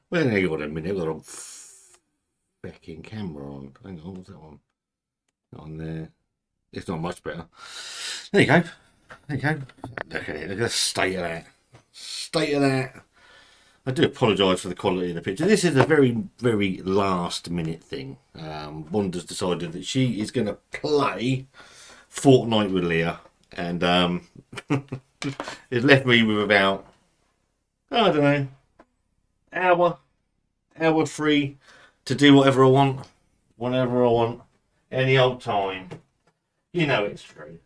Well, hang on a minute. I've got a fucking camera on. Hang on, what's that one? On there. It's not much better. There you go. There you go. Look at it. Look at the state of that. State of that. I do apologise for the quality of the picture. This is a very, very last minute thing. Wanda's decided that she is going to play Fortnite with Leah. And it left me with about, I don't know, hour free to do whatever I want, whenever I want, any old time. You know it's true.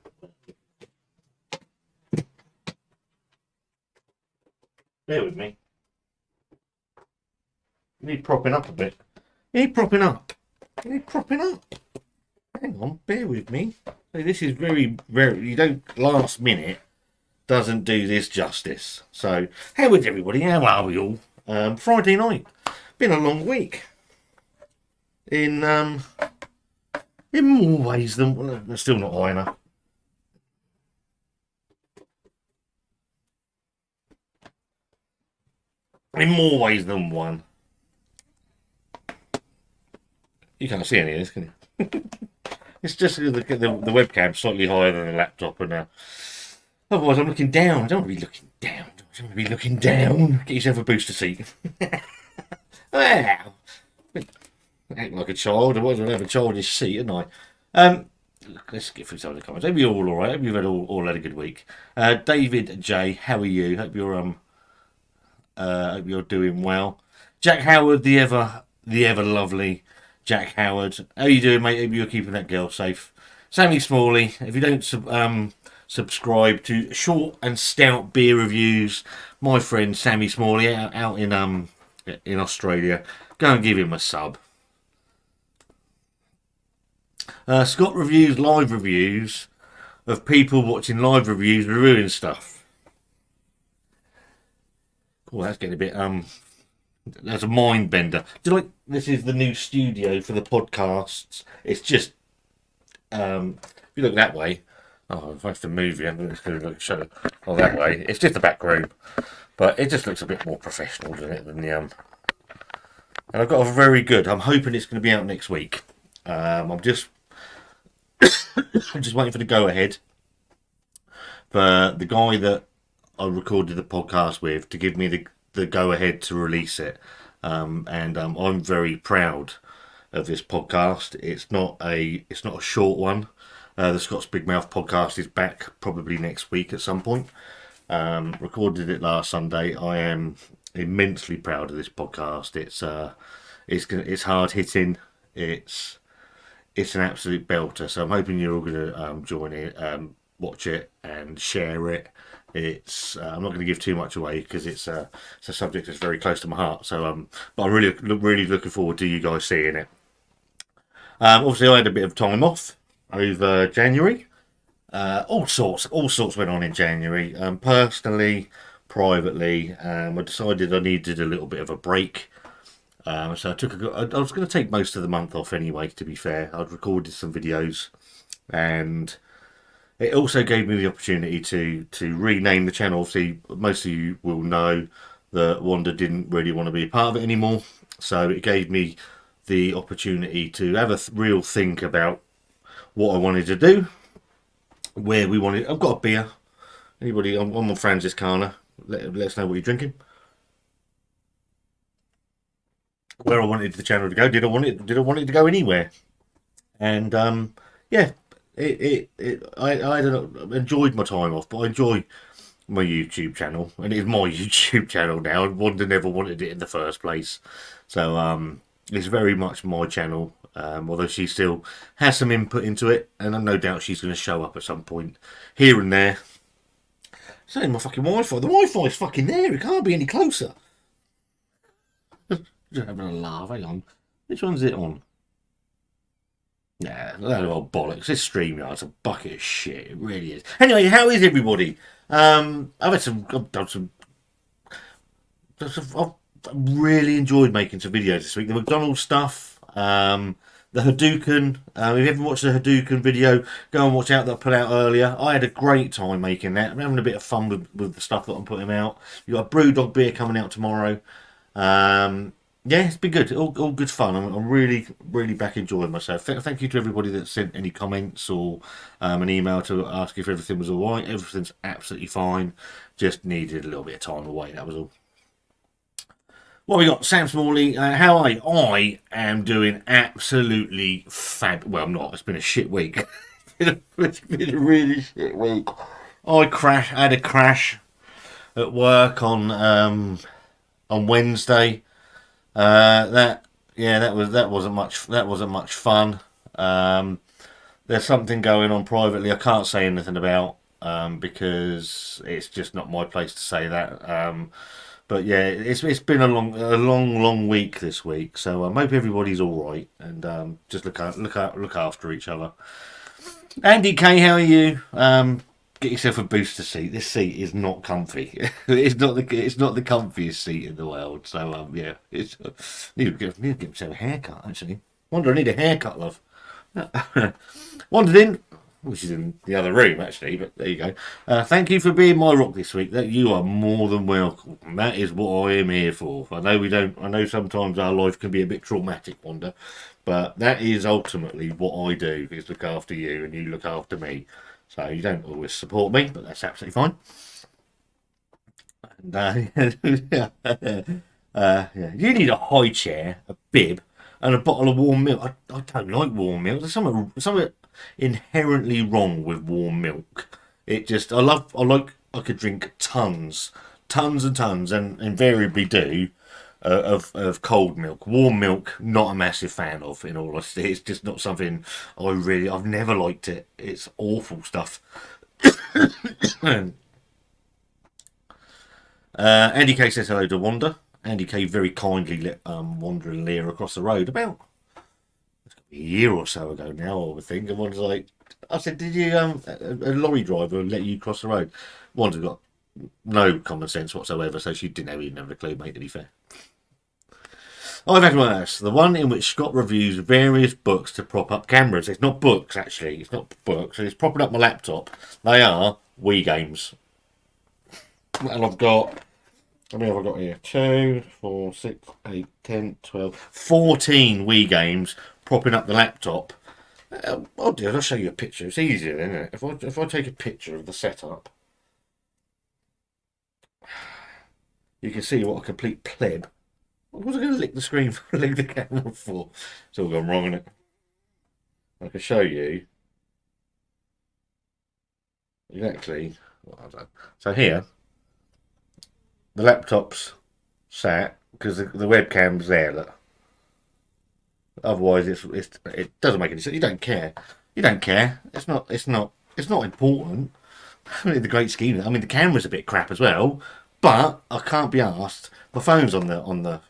Bear with me. You need propping up a bit. You need propping up. You need propping up. Hang on, bear with me. This is very, very. You don't last minute doesn't do this justice. So, how is everybody? How are we all? Friday night. Been a long week. In more ways than well, still not high enough. In more ways than one. You can't see any of this, can you? It's just the webcam slightly higher than the laptop, and otherwise I'm looking down. I don't want to be looking down. I don't want to be looking down. Get yourself a booster seat. Wow. Act like a child. I wasn't have a childish seat, hadn't I? Let's get through some of the comments. Hope you're all alright. Hope you've all had a good week. David J, how are you? Hope you're doing well. Jack Howard, the ever lovely Jack Howard. How you doing, mate? Hope you're keeping that girl safe. Sammy Smalley, if you don't subscribe to short and stout beer reviews, my friend Sammy Smalley out in Australia, go and give him a sub. Scott reviews live reviews of people watching live reviews reviewing stuff. Oh, that's getting a bit that's a mind bender. Do you like this is the new studio for the podcasts? It's just if you look that way, if I have to move you, I'm just going to show it. Oh, that way. It's just the back room, but it just looks a bit more professional, doesn't it? Than the And I've got a very good. I'm hoping it's going to be out next week. I'm just waiting for the go ahead for the guy that I recorded the podcast with to give me the go ahead to release it. And I'm very proud of this podcast. It's not a short one. The Scott's Big Mouth podcast is back probably next week at some point. Recorded it last Sunday. I am immensely proud of this podcast. It's hard hitting. It's an absolute belter. So I'm hoping you're all going to join it, watch it, and share it. I'm not going to give too much away because it's a subject that's very close to my heart. So but I'm really looking forward to you guys seeing it. Obviously, I had a bit of time off over January. All sorts went on in January. Personally, privately, I decided I needed a little bit of a break. So I was going to take most of the month off anyway. To be fair, I'd recorded some videos, and it also gave me the opportunity to rename the channel. Obviously, most of you will know that Wanda didn't really want to be a part of it anymore, so it gave me the opportunity to have a real think about what I wanted to do, where we wanted. I've got a beer. Anybody on my Francis Carner? Let us know what you're drinking. Where I wanted the channel to go. Did I want it to go anywhere? And yeah, I don't know, enjoyed my time off, but I enjoy my YouTube channel, and it's my YouTube channel now. Wanda never wanted it in the first place, so it's very much my channel. Although she still has some input into it, and I'm no doubt she's going to show up at some point here and there. It's only my fucking Wi-Fi. The Wi-Fi's fucking there. It can't be any closer. Just having a laugh. Hang on. Which one's it on? Nah, a load of old bollocks. This StreamYard's a bucket of shit. It really is. Anyway, how is everybody? I've really enjoyed making some videos this week. The McDonald stuff. the Hadouken. If you haven't watched the Hadouken video, go and watch out that I put out earlier. I had a great time making that. I'm having a bit of fun with the stuff that I'm putting out. You got a Brewdog beer coming out tomorrow. Yeah, it's been good. All good fun. I'm really, really back enjoying myself. Thank you to everybody that sent any comments or an email to ask if everything was all right. Everything's absolutely fine. Just needed a little bit of time away. That was all. What we got? Sam Smalley. How are you? I am doing absolutely fab. Well, I'm not. It's been a shit week. It's been a really shit week. I had a crash at work on Wednesday. That wasn't much fun. There's something going on privately. I can't say anything about because it's just not my place to say that. But yeah, it's been a long week this week. So I hope everybody's all right and just look after each other. Andy K, how are you? Get yourself a booster seat. This seat is not comfy. It's not the comfiest seat in the world. So yeah, it's need to get myself a haircut actually. Wonder I need a haircut, love. Wandered in, which is in the other room actually, but there you go. Thank you for being my rock this week. That you are more than welcome. That is what I am here for. I know sometimes our life can be a bit traumatic, Wanda, but that is ultimately what I do: is look after you and you look after me. So you don't always support me, but that's absolutely fine. And, yeah. You need a high chair, a bib, and a bottle of warm milk. I don't like warm milk. There's something inherently wrong with warm milk. I could drink tons and tons, and invariably do. Of cold milk. Warm milk, not a massive fan of, in all honesty. It's just not something I've never liked it. It's awful stuff. Andy K says hello to Wanda. Andy K very kindly let Wanda and Leah across the road about a year or so ago now, I would think. And Wanda's like, I said, did you, a lorry driver let you cross the road? Wanda got no common sense whatsoever, so she didn't even have a clue, mate, to be fair. I've had worse. The one in which Scott reviews various books to prop up cameras. It's not books, actually. It's not books. It's propping up my laptop. They are Wii games. And I've got... How many have I got here? 2, 4, 6, 8, 10, 12... 14 Wii games propping up the laptop. I'll show you a picture. It's easier, isn't it? If I take a picture of the setup, you can see what a complete pleb. What was I going to lick the screen for? Lick the camera for? It's all gone wrong, isn't it? I can show you exactly what I've done. So here, the laptop's sat because the webcam's there. Look. Otherwise, it doesn't make any sense. You don't care. You don't care. It's not important. In the great scheme. I mean, the camera's a bit crap as well, but I can't be asked. My phone's on the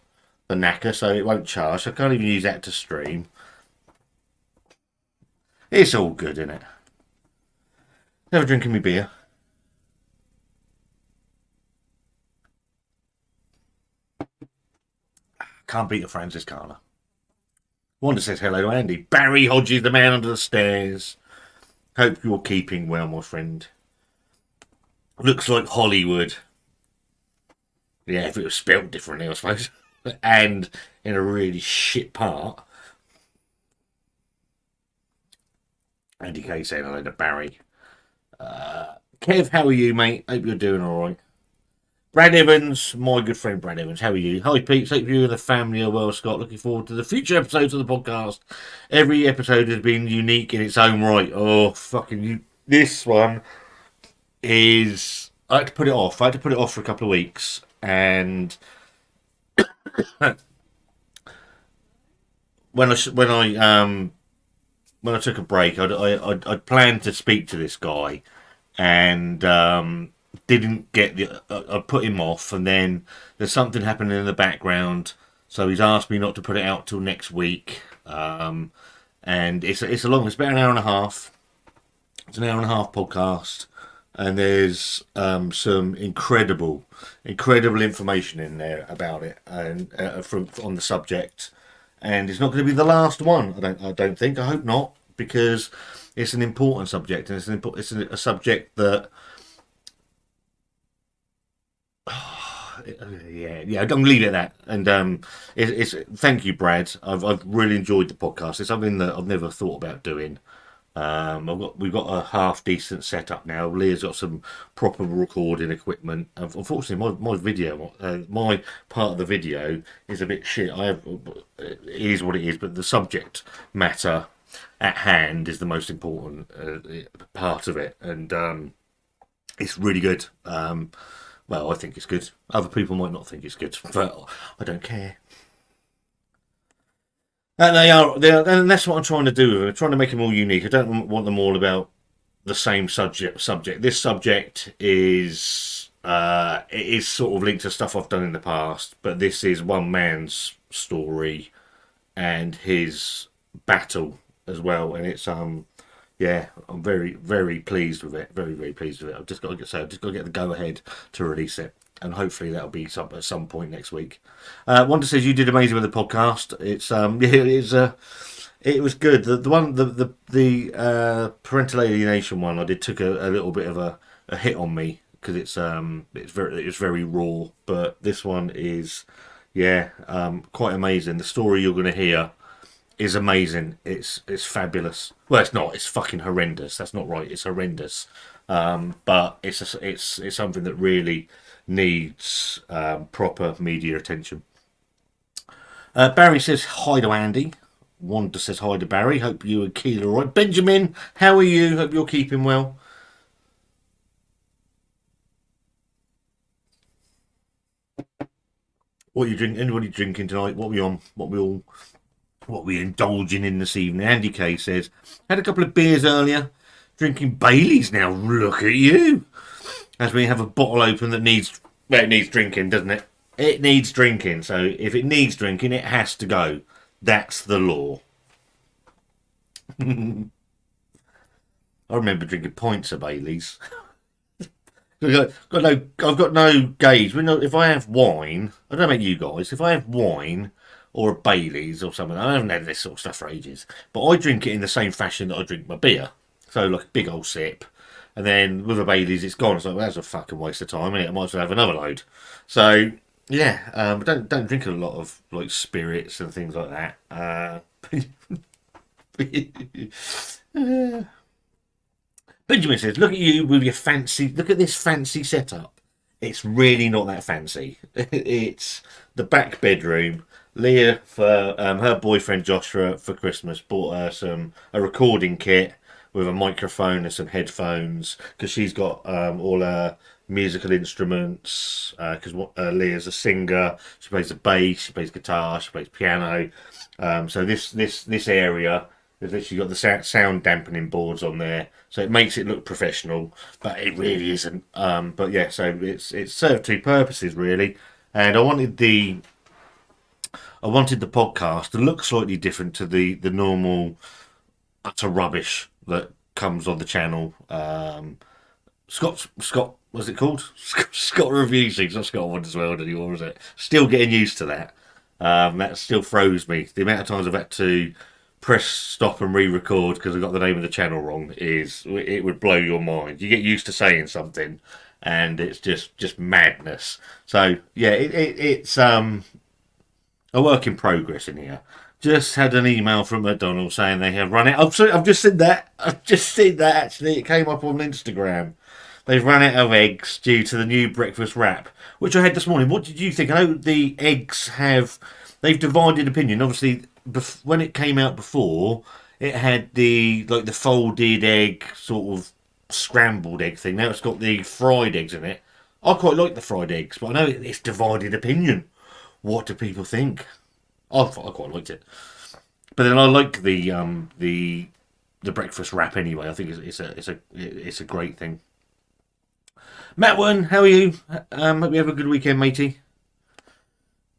knacker, so it won't charge. I can't even use that to stream. It's all good, isn't it? Never drinking me beer. Can't beat a Francis Carter. Wanda says hello to Andy. Barry Hodges, the man under the stairs. Hope you're keeping well, my friend. Looks like Hollywood. Yeah, if it was spelled differently, I suppose. And in a really shit part. Andy K saying hello to Barry. Kev, how are you, mate? Hope you're doing all right. Brad Evans, my good friend Brad Evans, how are you? Hi, Pete. Hope you and the family are well, Scott. Looking forward to the future episodes of the podcast. Every episode has been unique in its own right. Oh, fucking you. This one is... I had to put it off. I had to put it off for a couple of weeks. And... when I took a break, I'd planned to speak to this guy, and didn't get I put him off, and then there's something happening in the background, so he's asked me not to put it out till next week. And it's about an hour and a half. It's an hour and a half podcast, and there's some incredible information in there about it, and on the subject. and it's not going to be the last one. I don't think. I hope not, because it's an important subject, and it's a subject that. Yeah. I'm gonna leave it at that. And it's thank you, Brad. I've really enjoyed the podcast. It's something that I've never thought about doing. We've got a half decent setup now. Leah's got some proper recording equipment. Unfortunately, my part of the video is a bit shit. It is what it is, but the subject matter at hand is the most important part of it, and it's really good. Well, I think it's good. Other people might not think it's good, but I don't care. And and that's what I'm trying to do with them. I'm trying to make them all unique. I don't want them all about the same subject. This subject is it is sort of linked to stuff I've done in the past, but this is one man's story and his battle as well. And it's yeah, I'm very pleased with it. Very pleased with it. I've just got to get the go ahead to release it, and hopefully that'll be at some point next week. Wanda says you did amazing with the podcast. It's it was good. The parental alienation one I did took a little bit of a hit on me because it's very raw. But this one is quite amazing. The story you're going to hear is amazing. It's fabulous. Well, it's not. It's fucking horrendous. That's not right. It's horrendous. But it's something that really needs proper media attention. Barry says hi to Andy. Wanda says hi to Barry. Hope you and Keela are right. Benjamin, how are you? Hope you're keeping well. What are you drinking? Anybody drinking tonight? What are we on? What we indulging in this evening? Andy K says had a couple of beers earlier. Drinking Baileys now. Look at you. As we have a bottle open that it needs drinking, doesn't it? It needs drinking. So if it needs drinking, it has to go. That's the law. I remember drinking pints of Baileys. I've got no gauge. If I have wine, I don't know about you guys. If I have wine or a Baileys or something, I haven't had this sort of stuff for ages. But I drink it in the same fashion that I drink my beer. So like a big old sip. And then with a Baileys, it's gone. It's like, well, that's a fucking waste of time, innit? I might as well have another load. So yeah, but don't drink a lot of like spirits and things like that. Benjamin says, "Look at you with your fancy. Look at this fancy setup. It's really not that fancy. It's the back bedroom. Leah for her boyfriend Joshua for Christmas bought her a recording kit with a microphone and some headphones because she's got all her musical instruments because Leah's a singer. She plays the bass, she plays guitar, she plays piano. So this area has literally got the sound dampening boards on there, so it makes it look professional, but it really isn't. But yeah, so it's served two purposes really, and I wanted the podcast to look slightly different to the normal utter rubbish that comes on the channel. Scott, what's it called? Scott Reviews things, not Scott Wonders World anymore, is it? Still getting used to that. That still throws me. The amount of times I've had to press stop and re-record because I got the name of the channel wrong it would blow your mind. You get used to saying something, and it's just madness. So yeah, it's a work in progress in here. Just had an email from McDonald saying they have run out. I've just seen that. Actually. It came up on Instagram. They've run out of eggs due to the new breakfast wrap, which I had this morning. What did you think? I know the eggs they've divided opinion. Obviously, when it came out before, it had the folded egg sort of scrambled egg thing. Now it's got the fried eggs in it. I quite like the fried eggs, but I know it's divided opinion. What do people think? I quite liked it, but then I like the breakfast wrap anyway. I think it's a great thing. Matt Wern, how are you? Hope you have a good weekend, matey.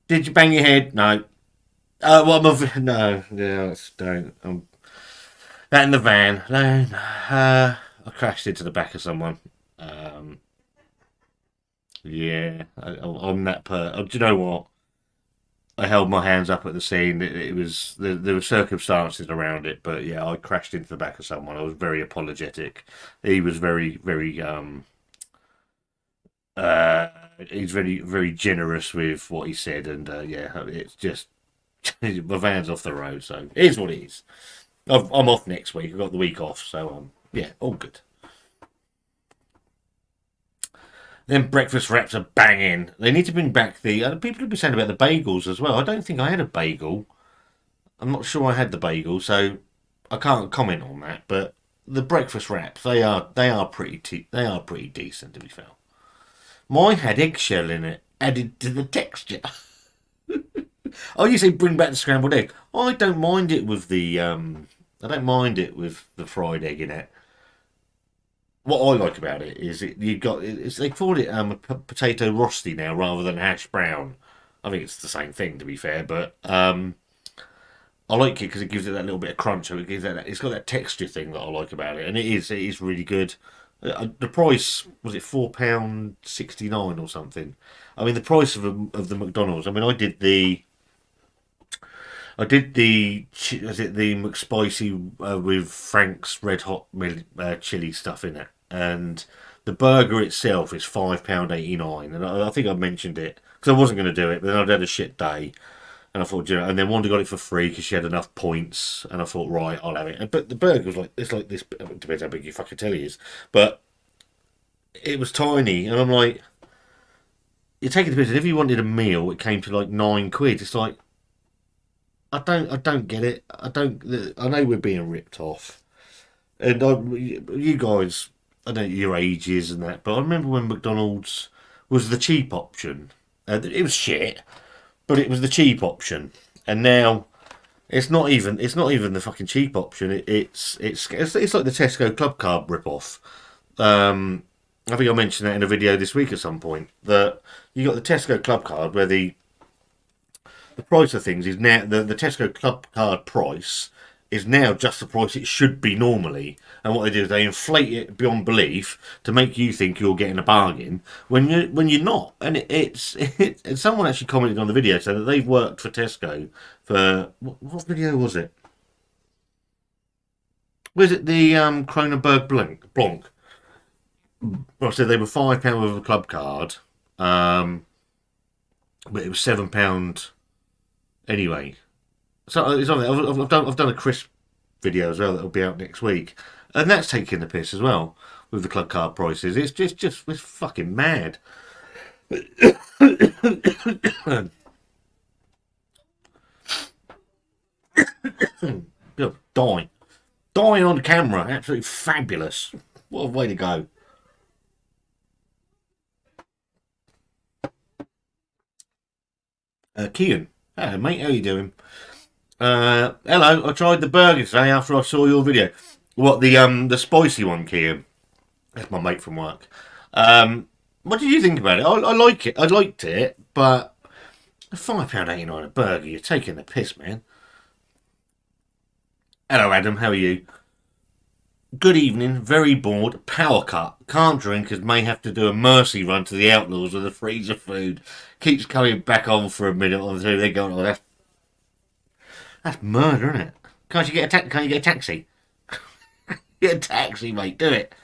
Did you bang your head? No. No, don't. That in the van. No. I crashed into the back of someone. Yeah, I'm that do you know what? I held my hands up at the scene. It was there were circumstances around it, but yeah, I crashed into the back of someone. I was very apologetic. He was very uh he's very generous with what he said, and yeah, it's just my van's off the road, so it is what it is. I'm off next week. I've got the week off, so yeah, all good. Then breakfast wraps are banging. They need to bring back the people have been saying about the bagels as well. I don't think I had a bagel. I'm not sure I had the bagel, so I can't comment on that. But the breakfast wraps, they are they are pretty decent to be fair. Mine had eggshell in it, added to the texture. Oh, you say bring back the scrambled egg. I don't mind it with the I don't mind it with the fried egg in it. What I like about it is you've got they call it potato rosti now rather than hash brown. I think it's the same thing to be fair, but I like it because it gives it that little bit of crunch. So it gives that it's got that texture thing that I like about it, and it is really good. The price was it £4.69 or something. I mean the price of the McDonald's. I mean was it the McSpicy with Frank's Red Hot chili stuff in it, and the burger itself is £5.89, and I think I mentioned it because I wasn't going to do it, but then I'd had a shit day, and I thought, and then Wanda got it for free because she had enough points, and I thought, right, I'll have it. But the burger was like it's like this. It depends how big your fucking telly is, but it was tiny, and I'm like, you're taking the piss. And if you wanted a meal, it came to like £9. It's like I don't get it. I know we're being ripped off, and you guys, I don't know your ages and that, but I remember when McDonald's was the cheap option. It was shit, but it was the cheap option, and now it's not even the fucking cheap option. It's like the Tesco Club Card rip off. I think I mentioned that in a video this week at some point that you got the Tesco Club Card where the price of things is now the Tesco Club Card price is now just the price it should be normally. And what they do is they inflate it beyond belief to make you think you're getting a bargain when you're not. And and someone actually commented on the video saying that they've worked for Tesco for what video was it? Was it the Kronenberg Blanc? Well, I said they were £5 with a club card, but it was £7 anyway. So it's on there. I've done a crisp video as well that'll be out next week, and that's taking the piss as well with the club card prices. It's just it's fucking mad. Dying, dying on camera, absolutely fabulous. What a way to go. Kean, hello mate, how you doing? Hello, I tried the burger today after I saw your video. What the spicy one, Kean? That's my mate from work. What did you think about it? I like it. I liked it, but £5.89 a burger. You're taking the piss, man. Hello, Adam. How are you? Good evening. Very bored. Power cut. Can't drink as may have to do a mercy run to the outlaws with the freezer food. Keeps coming back on for a minute or two. They're going, oh, that's murder, isn't it? Can't you get a taxi? Get a taxi, mate. Do it.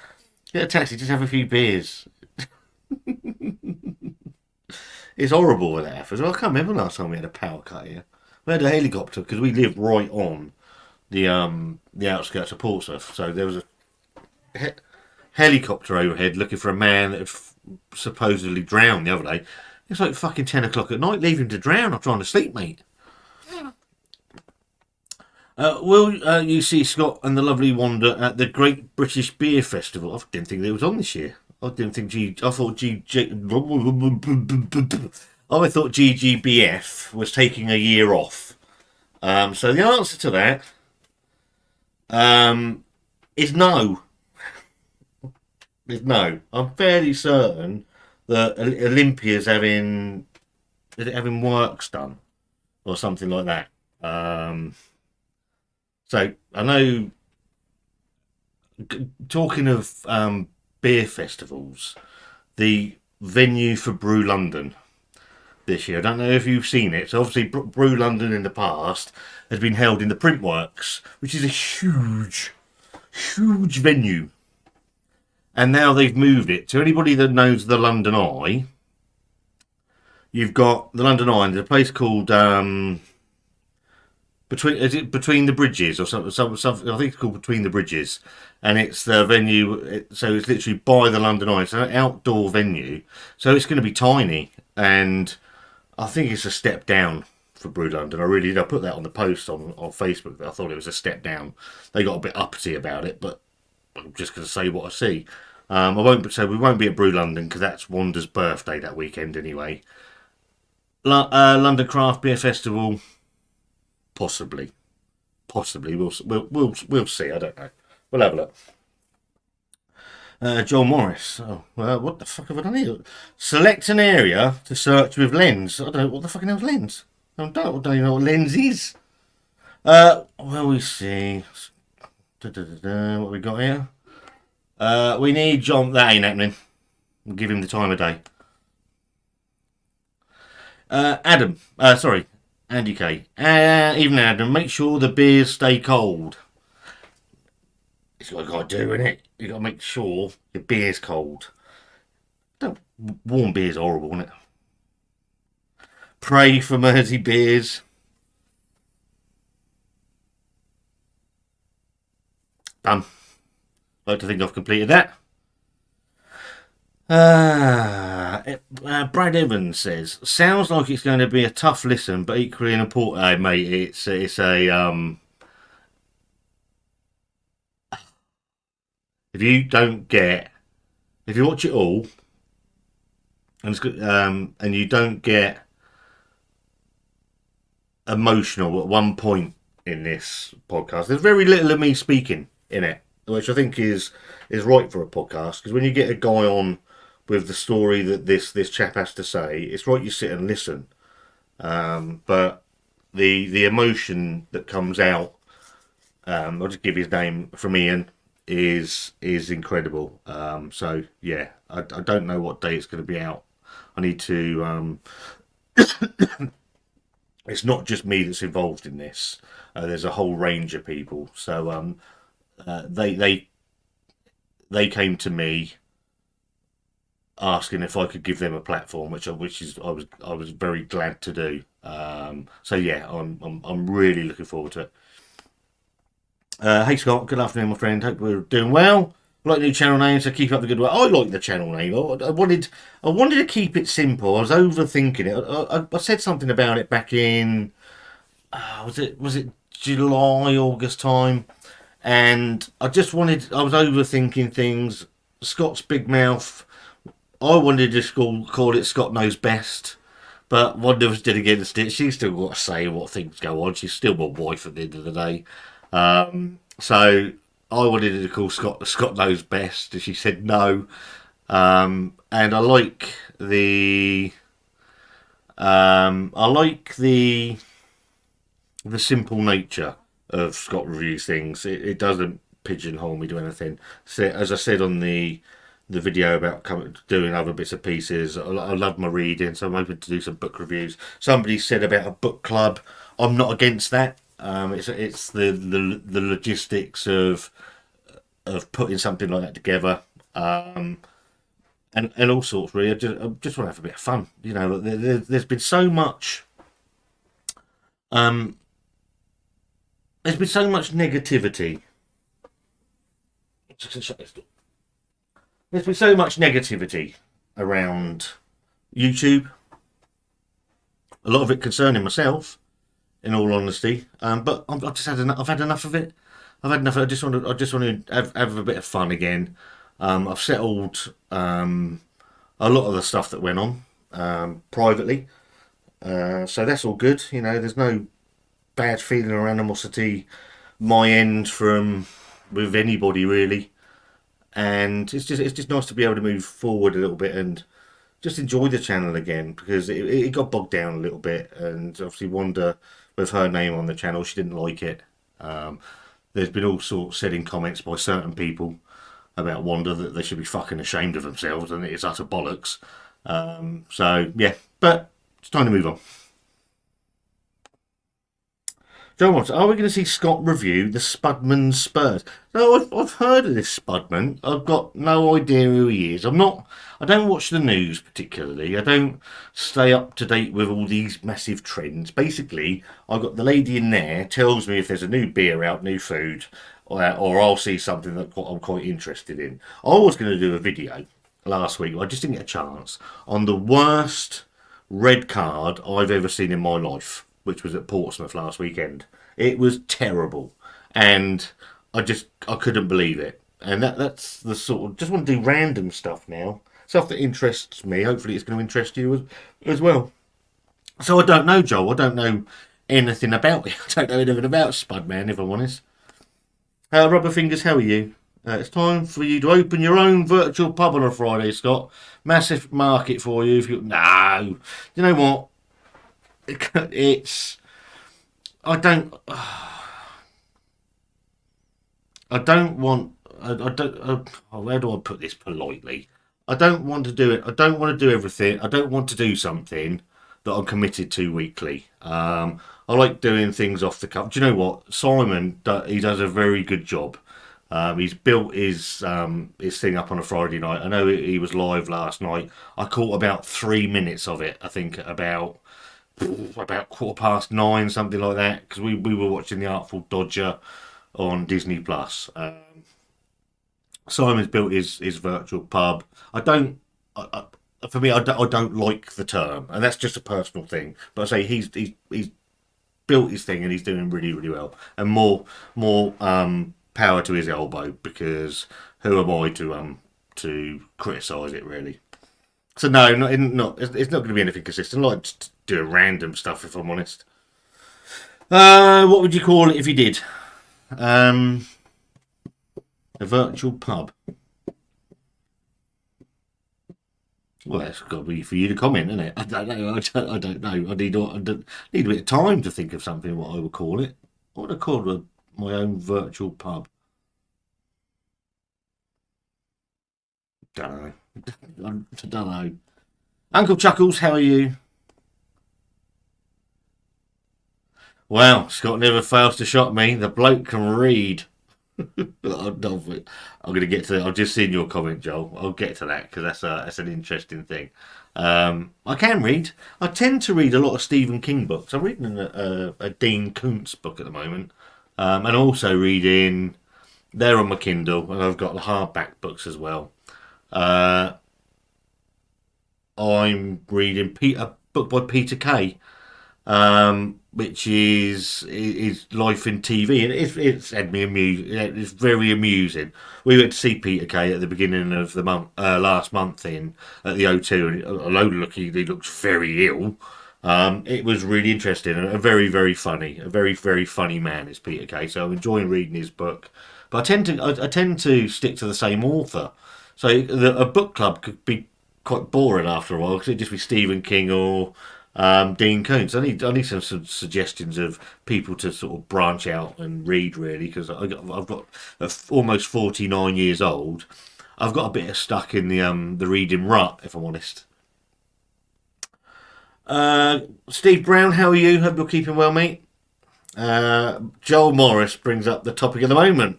Get a taxi. Just have a few beers. It's horrible when that happens. Well, I can't remember last time we had a power cut here. We had a helicopter because we live right on the outskirts of Portsmouth. So there was a he- helicopter overhead looking for a man that had supposedly drowned the other day. It's like fucking 10 o'clock at night. Leave him to drown. I'm trying to sleep, mate. Will you see Scott and the lovely Wanda at the Great British Beer Festival? I didn't think it was on this year. I didn't think I thought I thought GGBF was taking a year off. So the answer to that is no. Is no. I'm fairly certain that Olympia's having is it having works done or something like that. So I know. Talking of beer festivals, the venue for Brew London, this year. I don't know if you've seen it. So obviously, Brew London in the past has been held in the Printworks, which is a huge, huge venue. And now they've moved it. To anybody that knows the London Eye, you've got the London Eye. There's a place called between the bridges or something. I think it's called Between the Bridges, and it's the venue. So it's literally by the London Eye. It's an outdoor venue, so it's going to be tiny, and I think it's a step down for Brew London. I really did. I put that on the post on Facebook. I thought it was a step down. They got a bit uppity about it, but I'm just going to say what I see. I won't. So we won't be at Brew London because that's Wanda's birthday that weekend anyway. London Craft Beer Festival. Possibly, we'll see. I don't know. We'll have a look. Joel Morris. Oh, what the fuck have I done here? Select an area to search with lens. I don't know what the fucking hell's lens. I don't even know what lens is. Well, we see. What we got here? We need John. That ain't happening. We'll give him the time of day. Adam. Sorry. Andy K. Even Adam, make sure the beers stay cold. It's what you got to do, isn't it? You got to make sure your beer's cold. Warm beer's horrible, isn't it? Pray for Mersey beers. Done. I'd like to think I've completed that. Brad Evans says, sounds like it's going to be a tough listen, but equally an important. Mate, it's a if you watch it all, and it's good, and you don't get emotional at one point in this podcast, there's very little of me speaking in it, which I think is right for a podcast. Because when you get a guy on with the story that this chap has to say, it's right you sit and listen. But the emotion that comes out, I'll just give his name from Ian, is incredible. So yeah, I don't know what day it's going to be out. I need to. It's not just me that's involved in this. There's a whole range of people. So they came to me asking if I could give them a platform, which I was very glad to do. So yeah, I'm really looking forward to it. Hey Scott, good afternoon, my friend. Hope we're doing well. I like the new channel name, so keep up the good work. I like the channel name. I wanted to keep it simple. I was overthinking it. I said something about it back in was it July, August time, and I was overthinking things. Scott's big mouth. I wanted to call it Scott Knows Best, but one of us did against it. She's still got to say what things go on. She's still my wife at the end of the day. So I wanted it to call Scott Knows Best, and she said no. And I like the simple nature of Scott Reviews Things. It doesn't pigeonhole me to anything. So, as I said on the video about doing other bits and pieces, I love my reading, so I'm hoping to do some book reviews. Somebody said about a book club. I'm not against that. It's the logistics of putting something like that together, and all sorts really. I just want to have a bit of fun. You know, there's been so much. There's been so much negativity. There's been so much negativity around YouTube. A lot of it concerning myself, in all honesty. But I've just had enough. I've had enough of it. I've had enough. I just want to have a bit of fun again. I've settled a lot of the stuff that went on privately, so that's all good. You know, there's no bad feeling or animosity my end with anybody really, and it's just nice to be able to move forward a little bit and just enjoy the channel again, because it got bogged down a little bit, and obviously Wanda, with her name on the channel, she didn't like it. There's been all sorts said in comments by certain people about Wanda that they should be fucking ashamed of themselves, and it's utter bollocks. So yeah, but It's time to move on. John Watts, are we going to see Scott review the Spudman Spurs? No, I've heard of this Spudman. I've got no idea who he is. I don't watch the news particularly. I don't stay up to date with all these massive trends. Basically, I've got the lady in there tells me if there's a new beer out, new food, or I'll see something that I'm quite interested in. I was going to do a video last week. I just didn't get a chance on the worst red card I've ever seen in my life, which was at Portsmouth last weekend. It was terrible, and I couldn't believe it. And that's the sort of just want to do random stuff now, stuff that interests me. Hopefully, it's going to interest you as well. So I don't know, Joel. I don't know anything about it. I don't know anything about Spudman, if I'm honest. Rubber Fingers, how are you? It's time for you to open your own virtual pub on a Friday, Scott. Massive market for you. If you no, you know what? It's I don't I don't want I don't how do I put this politely? I don't want to do it. I don't want to do everything. I don't want to do something that I'm committed to weekly. I like doing things off the cuff. Do you know what? Simon, he does a very good job. He's built his thing up on a Friday night. I know he was live last night. I caught about 3 minutes of it. I think about 9:15, something like that, because we were watching The Artful Dodger on Disney Plus. Simon's built his virtual pub. I don't. For me, I don't like the term, and that's just a personal thing. But I say he's built his thing, and he's doing really really well. And more power to his elbow, because who am I to criticise it really? So no, it's not going to be anything consistent. I like just doing random stuff, if I'm honest. What would you call it if you did? A virtual pub. Well, that's got to be for you to comment, isn't it? I don't know. I don't know. I need a bit of time to think of something. What I would call it. What would I call my own virtual pub? Don't know. I don't know. Uncle Chuckles, how are you? Wow, Scott never fails to shock me. The bloke can read. I'm going to get to. I've just seen your comment, Joel. I'll get to that because that's an interesting thing. I can read. I tend to read a lot of Stephen King books. I'm reading a Dean Koontz book at the moment, and also reading. They're on my Kindle, and I've got the hardback books as well. Uh, I'm reading a book by Peter Kay, which is life in TV, and it's had me amused. It's very amusing. We went to see Peter Kay at the beginning of the month, last month in at the O2, and although he looks very ill, it was really interesting and a very very funny, a very very funny man is Peter Kay. So I'm enjoying reading his book, but I tend to stick to the same author. So a book club could be quite boring after a while because it'd just be Stephen King or Dean Koontz. I need some suggestions of people to sort of branch out and read really, because I've got almost 49 years old. I've got a bit stuck in the reading rut, if I'm honest. Steve Brown, how are you? Hope you're keeping well, mate. Joel Morris brings up the topic of the moment.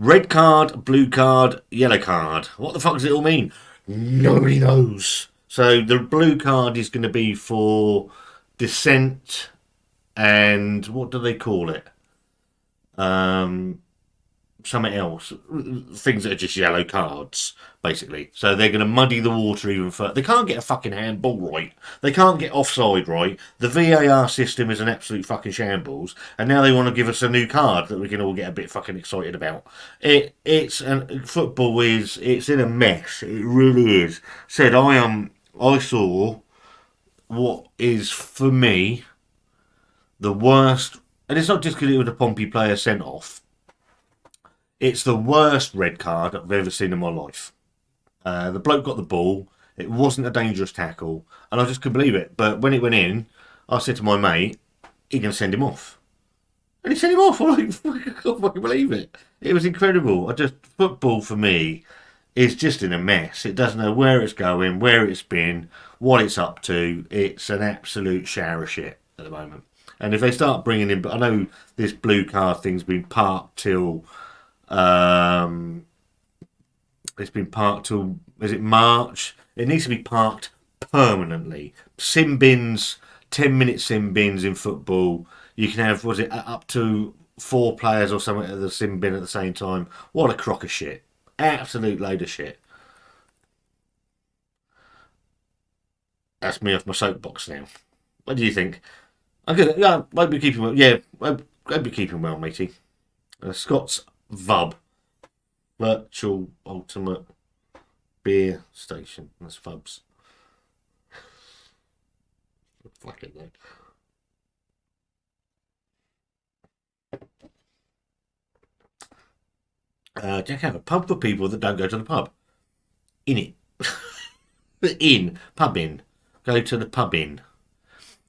Red card, blue card, yellow card. What the fuck does it all mean? Nobody knows. So the blue card is going to be for dissent and what do they call it? Something else. Things that are just yellow cards, basically. So they're going to muddy the water even further. They can't get a fucking handball right. They can't get offside right. The VAR system is an absolute fucking shambles. And now they want to give us a new card that we can all get a bit fucking excited about. Football it's in a mess. It really is. I saw what is for me the worst, and it's not just because it was a Pompey player sent off. It's the worst red card I've ever seen in my life. The bloke got the ball. It wasn't a dangerous tackle, and I just couldn't believe it. But when it went in, I said to my mate, "He's going to send him off," and he sent him off. I can't fucking believe it. It was incredible. Football for me is just in a mess. It doesn't know where it's going, where it's been, what it's up to. It's an absolute shower of shit at the moment. And if they start bringing in, but I know this blue card thing's been parked till um, it's been parked till, is it March? It needs to be parked permanently. Sim bins, 10-minute sim bins in football. You can have, was it up to 4 players or something at the sim bin at the same time? What a crock of shit. Absolute load of shit. That's me off my soapbox now. What do you think? I'm good. Yeah, I'd be keeping well. Yeah, I'd be keeping well, matey. Scott's VUB, Virtual Ultimate Beer Station. That's VUBs. Fucking no. Jack have a pub for people that don't go to the pub. In it. In. Pub in. Go to the pub in.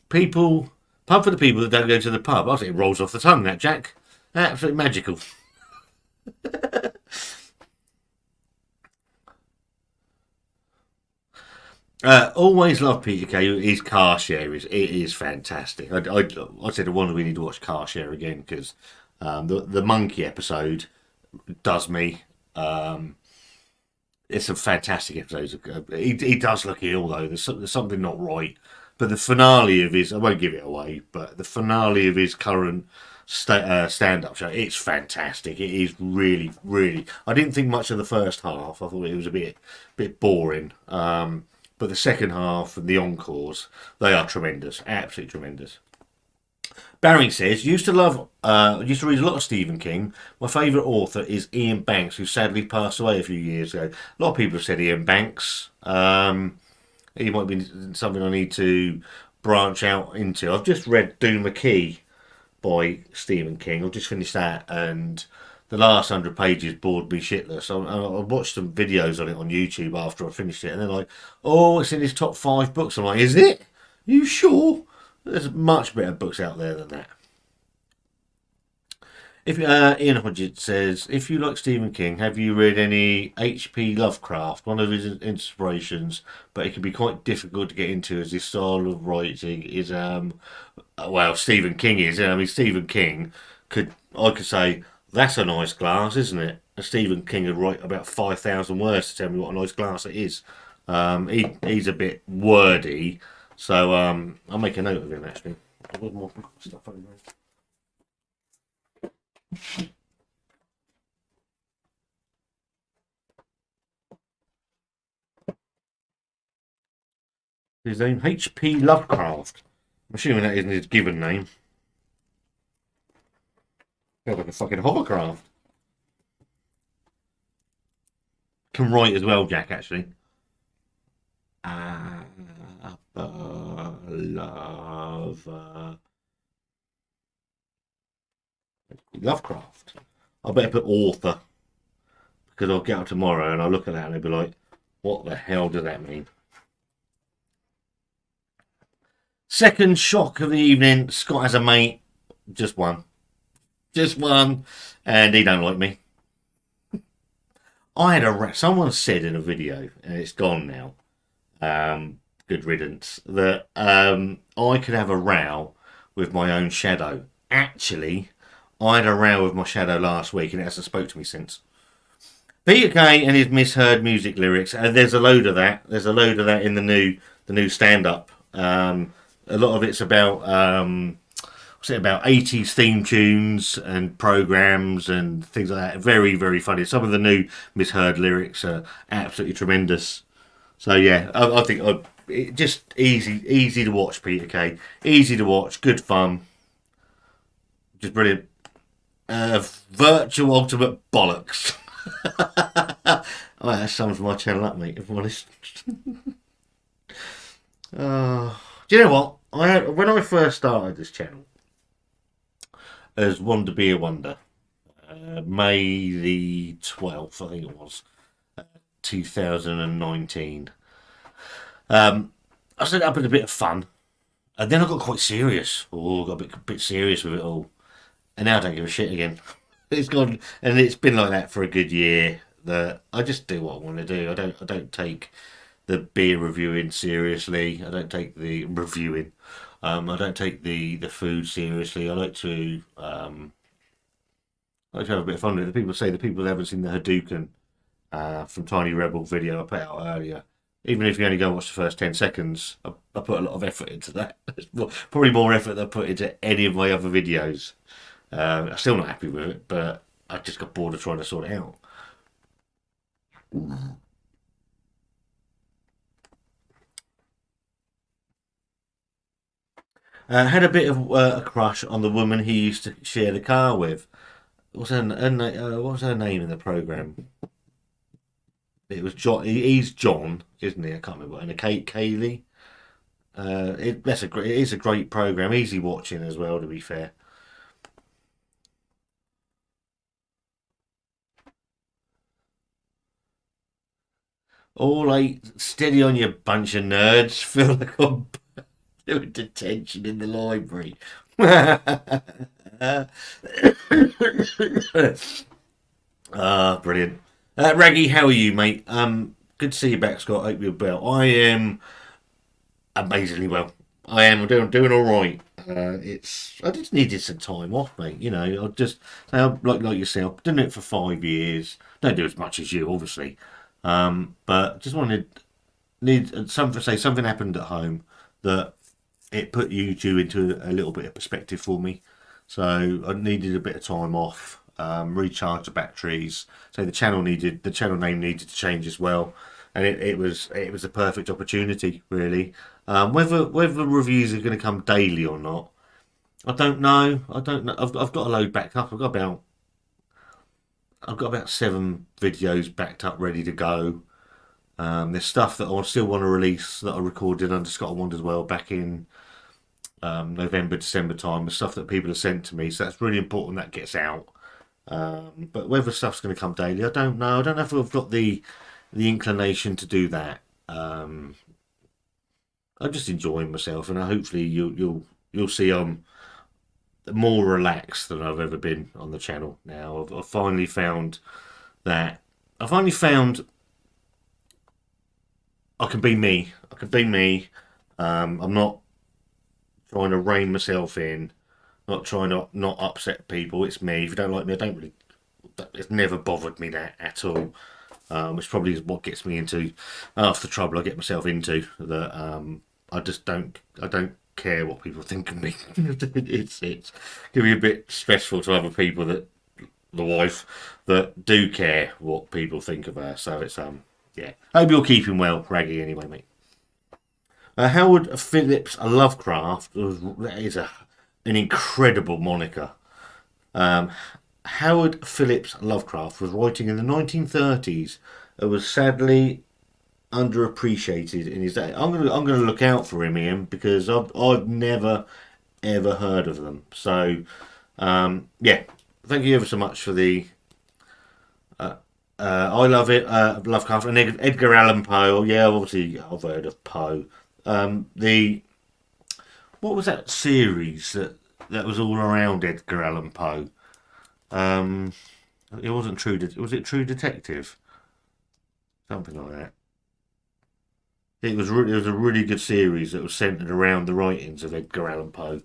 People. Pub for the people that don't go to the pub. I think it rolls off the tongue, that, Jack. Absolutely magical. Always love Peter Kay. His car share is fantastic. I said I wonder we need to watch Car Share again because the monkey episode does me. It's a fantastic episode. He does look ill though. There's something not right. But the finale of his, I won't give it away, but the finale of his current stand-up show, it's fantastic. It is really, really. I didn't think much of the first half. I thought it was a bit boring. But the second half and the encores, they are tremendous, absolutely tremendous. Barry says, used to read a lot of Stephen King. My favourite author is Ian Banks, who sadly passed away a few years ago. A lot of people have said Ian Banks. He might be something I need to branch out into. I've just read Dune McKee by Stephen King. I've just finished that, and the last 100 pages bored me shitless. I watched some videos on it on YouTube after I finished it, and they're like, "Oh, it's in his top 5 books." I'm like, "Is it? Are you sure?" There's much better books out there than that. If Ian Hodgett says, if you like Stephen King, have you read any H.P. Lovecraft? One of his inspirations, but it can be quite difficult to get into as his style of writing is well, Stephen King is. I mean, Stephen King I could say that's a nice glass, isn't it? And Stephen King would write about 5,000 words to tell me what a nice glass it is. He's a bit wordy, so I'll make a note of him actually. More stuff over there. His name H.P. Lovecraft. I'm assuming that isn't his given name. Sounds like a fucking hovercraft. Can write as well, Jack. Actually. Lovecraft. I better put author because I'll get up tomorrow and I'll look at that and I'll be like, what the hell does that mean? Second shock of the evening. Scott has a mate. Just one. Just one. And he don't like me. I had someone said in a video, and it's gone now, good riddance, that I could have a row with my own shadow. Actually, I had a row with my shadow last week and it hasn't spoke to me since. Peter Kay and his misheard music lyrics, and there's a load of that. There's a load of that in the new stand-up. A lot of it's about what's it about 80s theme tunes and programs and things like that. Very, very funny. Some of the new misheard lyrics are absolutely tremendous. So yeah, I think just easy to watch. Peter Kay, easy to watch, good fun, just brilliant. Virtual ultimate bollocks. Oh, that sums my channel up, mate. If I'm honest. Do you know what? When I first started this channel as Wanda Be a Wonder, May the 12th, I think it was, 2019. I set it up as a bit of fun, and then I got quite serious. Oh, got a bit serious with it all, and now I don't give a shit again. It's gone, and it's been like that for a good year. that I just do what I want to do. I don't take the beer reviewing seriously. I don't take the reviewing. I don't take the food seriously. I like to have a bit of fun with it. The people say the people that haven't seen the Hadouken from Tiny Rebel video I put out earlier. Even if you only go and watch the first 10 seconds, I put a lot of effort into that. Probably more effort than I put into any of my other videos. I'm still not happy with it, but I just got bored of trying to sort it out. Had a bit of a crush on the woman he used to share the car with. What was her name in the program? It was John. He's John, isn't he? I can't remember. And a Kaylee. It is a great program. Easy watching as well. To be fair. All right, steady on you bunch of nerds. Feel like I'm doing detention in the library. Brilliant. Raggy, how are you, mate? Good to see you back, Scott. Hope you're well. I am amazingly well. I am doing all right. I just needed some time off, mate. You know, I just like yourself, doing it for 5 years. Don't do as much as you, obviously. But just need something. Say something happened at home that it put YouTube into a little bit of perspective for me. So I needed a bit of time off, recharge the batteries. So the channel name needed to change as well, and it was a perfect opportunity really. Whether reviews are going to come daily or not, I don't know. I don't know. I've got a load backed up. I've got about 7 videos backed up ready to go. There's stuff that I still want to release that I recorded under Scott and Wanda as well back in November, December time. The stuff that people have sent to me, so that's really important that gets out. But whether stuff's going to come daily, I don't know. I don't know if I've got the inclination to do that. I'm just enjoying myself, and hopefully you'll see I'm more relaxed than I've ever been on the channel. Now I've finally found that I finally found I can be me. I can be me. I'm not trying to rein myself in. Not trying to not upset people. It's me. If you don't like me, I don't really. It's never bothered me that at all. Which probably is what gets me into half the trouble I get myself into. That I just don't. I don't care what people think of me. It's can be a bit stressful to other people that the wife that do care what people think of her. So it's yeah. Hope you're keeping well, Raggy. Anyway, mate. Howard Phillips Lovecraft that is an incredible moniker. Um, Howard Phillips Lovecraft was writing in the 1930s. It was sadly underappreciated in his day. I'm gonna look out for him, Ian, because I've never ever heard of them. So yeah, thank you ever so much for the. I love it. Lovecraft and Edgar Allan Poe. Yeah, obviously I've heard of Poe. The what was that series that was all around Edgar Allan Poe? Um, it wasn't True. Was it True Detective? Something like that. It was a really good series that was centered around the writings of Edgar Allan Poe,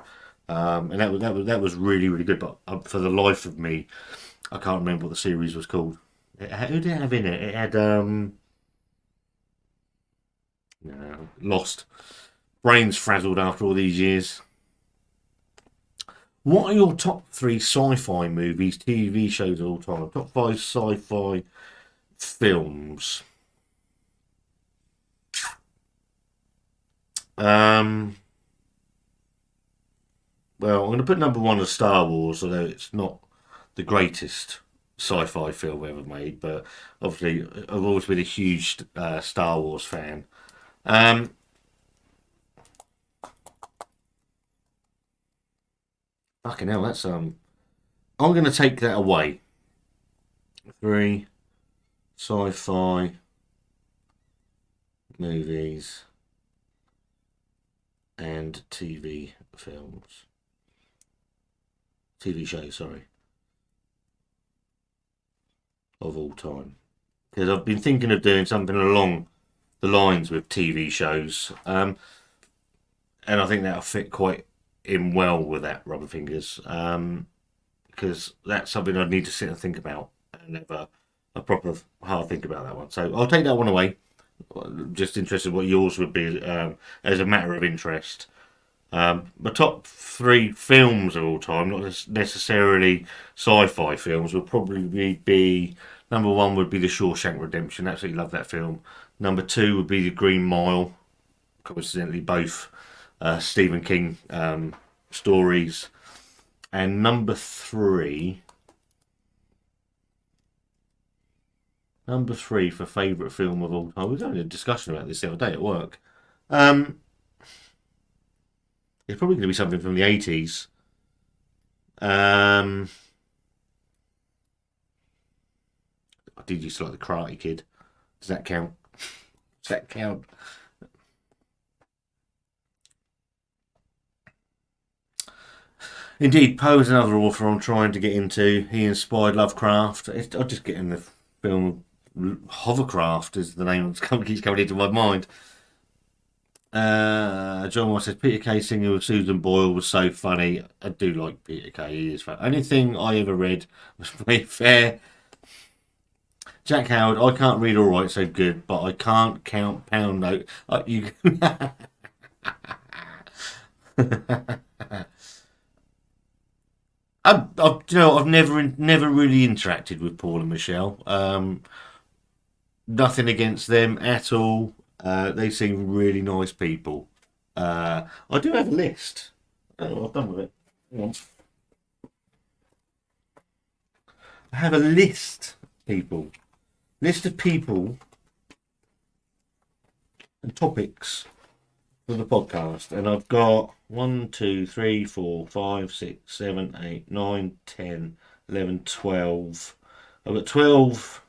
and that was really really good. But for the life of me, I can't remember what the series was called. Who did it have in it? It had no, Lost. Brains frazzled after all these years. What are your top 3 sci-fi movies, TV shows of all time? Top 5 sci-fi films. Um, well, I'm going to put number 1 as Star Wars, although it's not the greatest sci-fi film ever made. But obviously, I've always been a huge Star Wars fan. Um, Fucking hell, that's I'm going to take that away. 3 sci-fi movies and TV films. TV shows, sorry, of all time. because I've been thinking of doing something along the lines with TV shows, and I think that'll fit quite in well with that Rubber Fingers, because that's something I need to sit and think about and have a proper hard think about that one. So I'll take that one away. Just interested what yours would be, as a matter of interest. My top three films of all time, not necessarily sci-fi films, would probably be number one would be The Shawshank Redemption. Absolutely love that film. Number two would be The Green Mile. Coincidentally, both Stephen King stories. And number three for favourite film of all time. We was having a discussion about this the other day at work. Um, it's probably going to be something from the 80s. I did used to like The Karate Kid. Does that count? Does that count? Indeed, Poe is another author I'm trying to get into. He inspired Lovecraft. I'll just get in the film. Hovercraft is the name that keeps coming into my mind. John Moore says Peter Kay singing with Susan Boyle was so funny. I do like Peter Kay. He is funny. Anything I ever read was fair. Jack Howard, I can't read all right, so good, but I can't count pound note. You, I've never really interacted with Paul and Michelle. Nothing against them at all. They seem really nice people. I do have a list. I don't know what I've done with it. Hang on. I have a list of people and topics for the podcast, and I've got 1, 2, 3, 4, 5, 6, 7, 8, 9, 10, 11, 12. I've got 12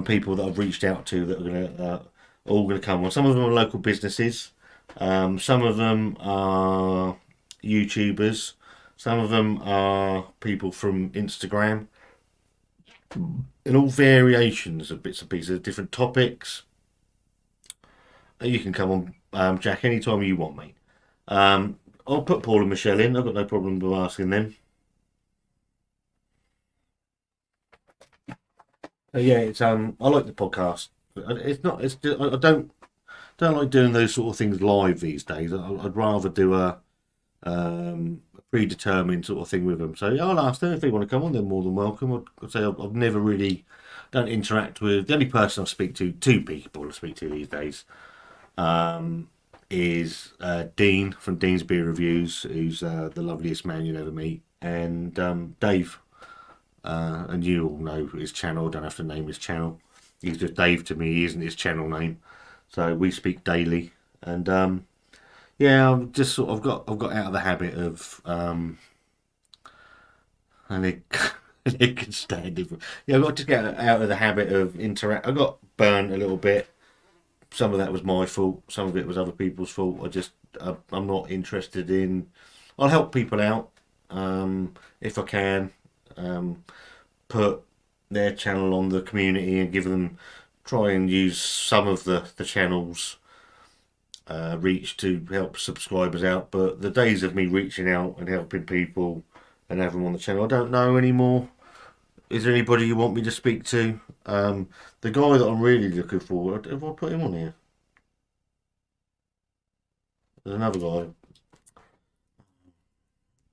people that I've reached out to that are going to all going to come on. Some of them are local businesses. Some of them are YouTubers. Some of them are people from Instagram. In all variations of bits and pieces, different topics. You can come on, Jack, anytime you want, mate. I'll put Paul and Michelle in. I've got no problem with asking them. Yeah, it's I like the podcast. It's not. It's I don't like doing those sort of things live these days. I'd rather do a predetermined sort of thing with them. So yeah, I'll ask them if they want to come on. They're more than welcome. I'd say I've never really don't interact with the only person I speak to, two people I speak to these days, is Dean from Dean's Beer Reviews, who's the loveliest man you'll ever meet, and Dave. And you all know his channel. I don't have to name his channel. He's just Dave to me. He isn't his channel name. So we speak daily, and yeah, I'm just sort of I've got out of the habit of and it it can stand it. Yeah, I've got to get out of the habit of interact. I got burnt a little bit. Some of that was my fault. Some of it was other people's fault. I'm not interested in. I'll help people out if I can. Put their channel on the community and give them try and use some of the channel's reach to help subscribers out. But the days of me reaching out and helping people and having them on the channel, I don't know anymore. Is there anybody you want me to speak to? The guy that I'm really looking for, have I put him on here? There's another guy.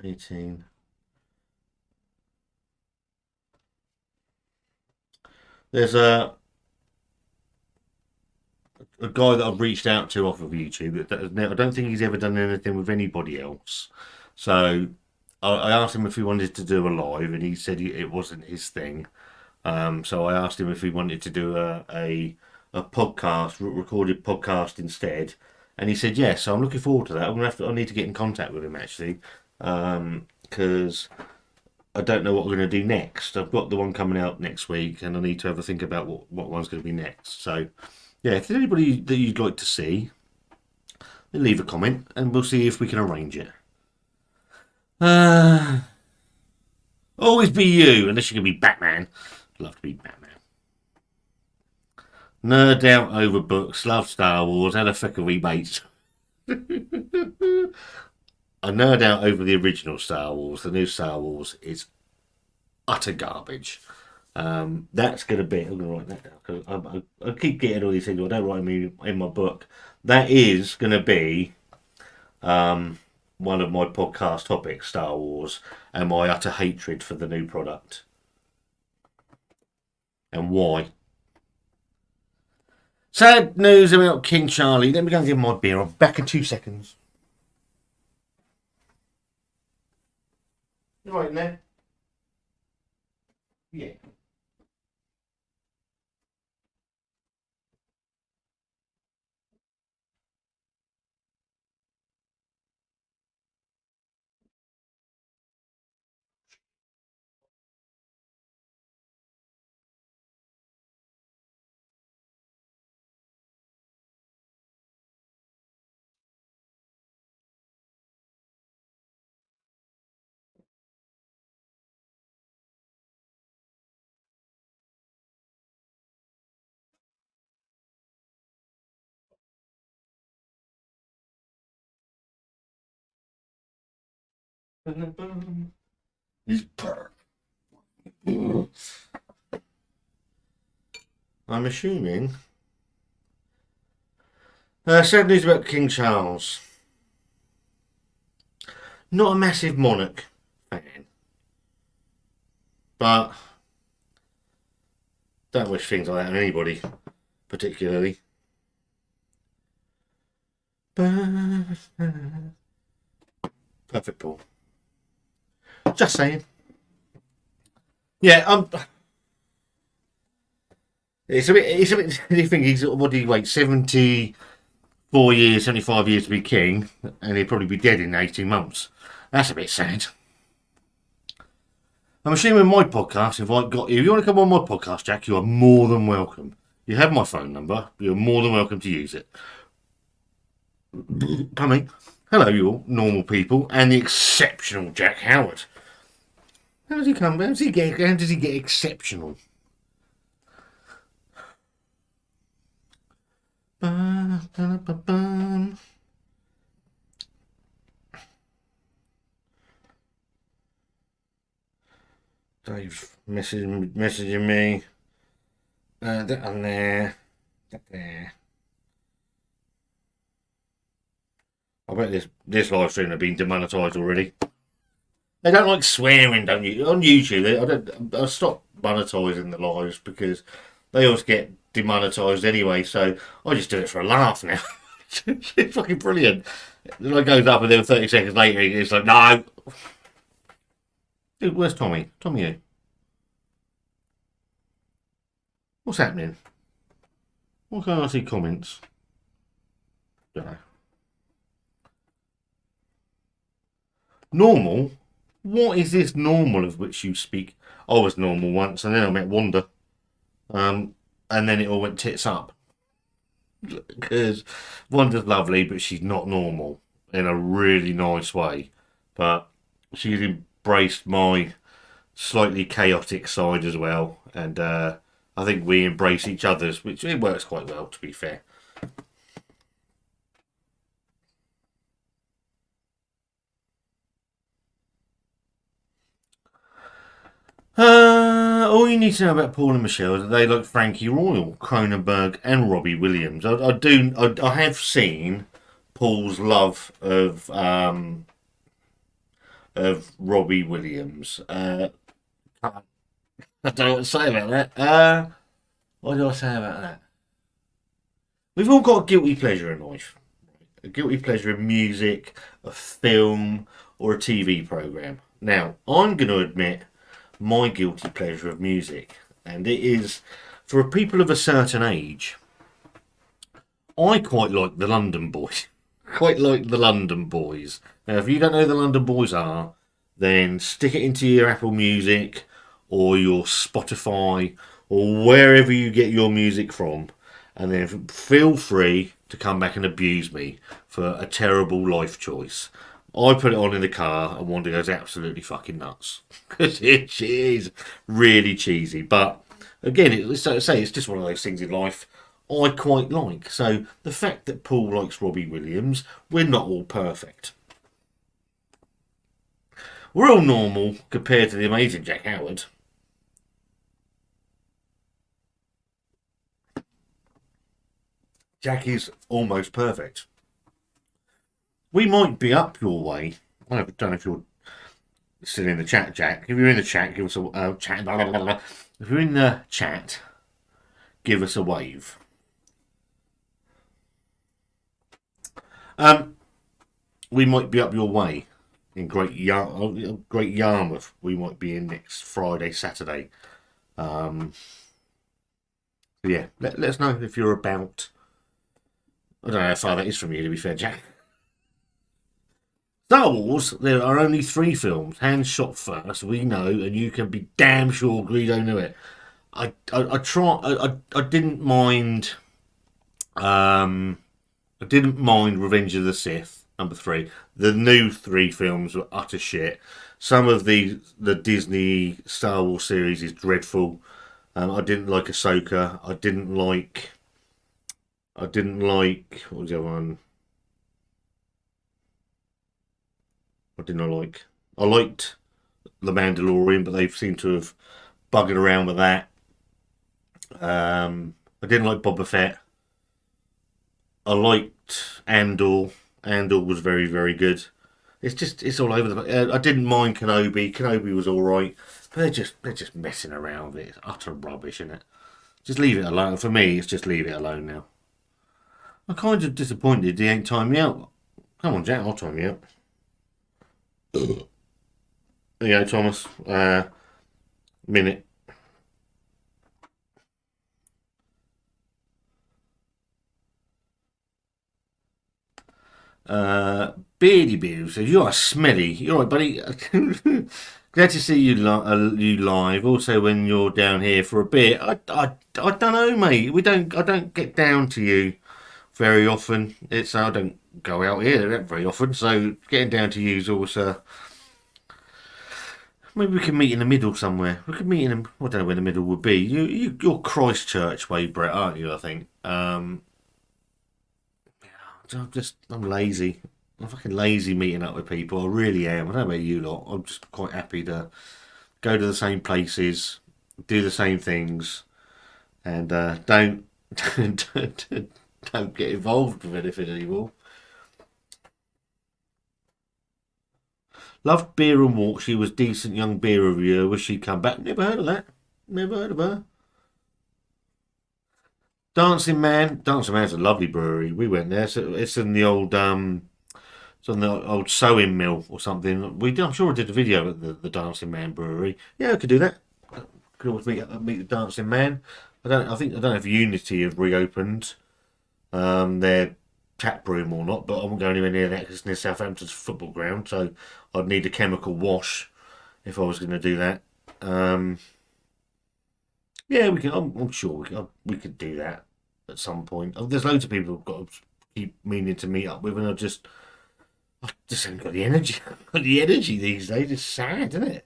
18. There's a guy that I've reached out to off of YouTube. I don't think he's ever done anything with anybody else. So I asked him if he wanted to do a live, and he said it wasn't his thing. So I asked him if he wanted to do a podcast, recorded podcast instead, and he said yes. So I'm looking forward to that. I need to get in contact with him actually, because I don't know what we're going to do next. I've got the one coming out next week, and I need to have a think about what one's going to be next. So yeah, if there's anybody that you'd like to see, then leave a comment, and we'll see if we can arrange it. Uh, Always be you, unless you can be Batman. I'd love to be Batman. Nerd out over books, love Star Wars, had a fuckery mates. I nerd out over the original Star Wars. The new Star Wars is utter garbage. That's going to be. I'm going to write that down because I keep getting all these things. I don't write them in my book. That is going to be one of my podcast topics: Star Wars and my utter hatred for the new product and why. Sad news about King Charlie. Let me go and get my beer. I'm back in 2 seconds. You right in there? Yeah. I'm assuming. Sad news about King Charles. Not a massive monarch fan, but don't wish things like that on anybody, particularly. Perfect ball. Just saying. Yeah, it's a bit. You think he's what do you wait 74 years, 75 years to be king, and he'd probably be dead in 18 months. That's a bit sad. I'm assuming my podcast, if you want to come on my podcast, Jack, you are more than welcome. You have my phone number. You're more than welcome to use it. Pardon me. Hello, you all normal people, and the exceptional Jack Howard. How does he come? How does he get exceptional? Dave's messaging me. That on there. That there. I bet this live stream has been demonetised already. They don't like swearing, don't you? On YouTube, I stop monetising the lives because they always get demonetised anyway. So I just do it for a laugh now. It's fucking brilliant. Then it goes up, and then 30 seconds later, it's like, no. Dude, where's Tommy? Tommy, who? What's happening? Why can't I see comments? Don't know. Normal? What is this normal of which you speak? I was normal once, and then I met Wanda. And then it all went tits up. Because Wanda's lovely, but she's not normal in a really nice way. But she's embraced my slightly chaotic side as well. And I think we embrace each other's, which it works quite well, to be fair. All you need to know about Paul and Michelle is that they like Frankie Royal, Cronenberg, and Robbie Williams. I have seen Paul's love of Robbie Williams. I don't know what to say about that. What do I say about that? We've all got a guilty pleasure in life. A guilty pleasure in music, a film, or a TV program. Now, I'm going to admit my guilty pleasure of music, and it is for people of a certain age. I quite like the London Boys. Quite like the London Boys. Now, if you don't know who the London Boys are, then stick it into your Apple Music or your Spotify or wherever you get your music from, and then feel free to come back and abuse me for a terrible life choice. I put it on in the car and Wanda goes absolutely fucking nuts because it is really cheesy. But again, it's just one of those things in life. I quite like. So the fact that Paul likes Robbie Williams, we're not all perfect. We're all normal compared to the amazing Jack Howard. Jack is almost perfect. We might be up your way. I don't know if you're still in the chat, Jack. If you're in the chat, give us a chat. Blah, blah, blah, blah. If you're in the chat, give us a wave. Um, we might be up your way in Great Yarmouth. We might be in next Friday, Saturday. So yeah, let us know if you're about. I don't know how far that is from you, to be fair, Jack. Star Wars, there are only 3 films. Hands shot first, we know, and you can be damn sure Greedo knew it. I didn't mind. I didn't mind Revenge of the Sith #3. The new 3 films were utter shit. Some of the Disney Star Wars series is dreadful. I didn't like Ahsoka. I didn't like. What was the other one? What didn't I like? I liked The Mandalorian, but they seem to have buggered around with that. I didn't like Boba Fett. I liked Andor. Andor was very, very good. It's all over the place. I didn't mind Kenobi. Kenobi was all right, but they're just messing around with it. It's utter rubbish, isn't it? Just leave it alone. For me, it's just leave it alone now. I'm kind of disappointed he ain't timed me out. Come on, Jack, I'll time you out. There you go, Thomas. Minute. Beardy Beer says, "You are smelly. You're right, buddy. Glad to see you live. Also, when you're down here for a beer, I don't know, mate. I don't get down to you very often. I don't go out here very often. So getting down to you is always maybe we can meet in the middle somewhere. We could meet in. I don't know where the middle would be. You're Christchurch way, Brett, aren't you? I think. I'm lazy. I'm fucking lazy meeting up with people. I really am. I don't know about you lot. I'm just quite happy to go to the same places, do the same things, and don't get involved with anything anymore. Loved Beer and Walk. She was decent young beer reviewer. Wish she'd come back. Never heard of that. Never heard of her. Dancing Man. Dancing Man's a lovely brewery. We went there. So it's in the old it's on the old sewing mill or something. I'm sure I did a video at the Dancing Man brewery. Yeah, I could do that. Could always meet the Dancing Man. I don't know if Unity have reopened their tap room or not, but I won't go anywhere near that because it's near Southampton's football ground, so I'd need a chemical wash if I was going to do that. Um, yeah, we can. I'm sure we could do that at some point. There's loads of people who've got to keep meaning to meet up with, and I just haven't got the energy. Got the energy these days. It's sad, isn't it?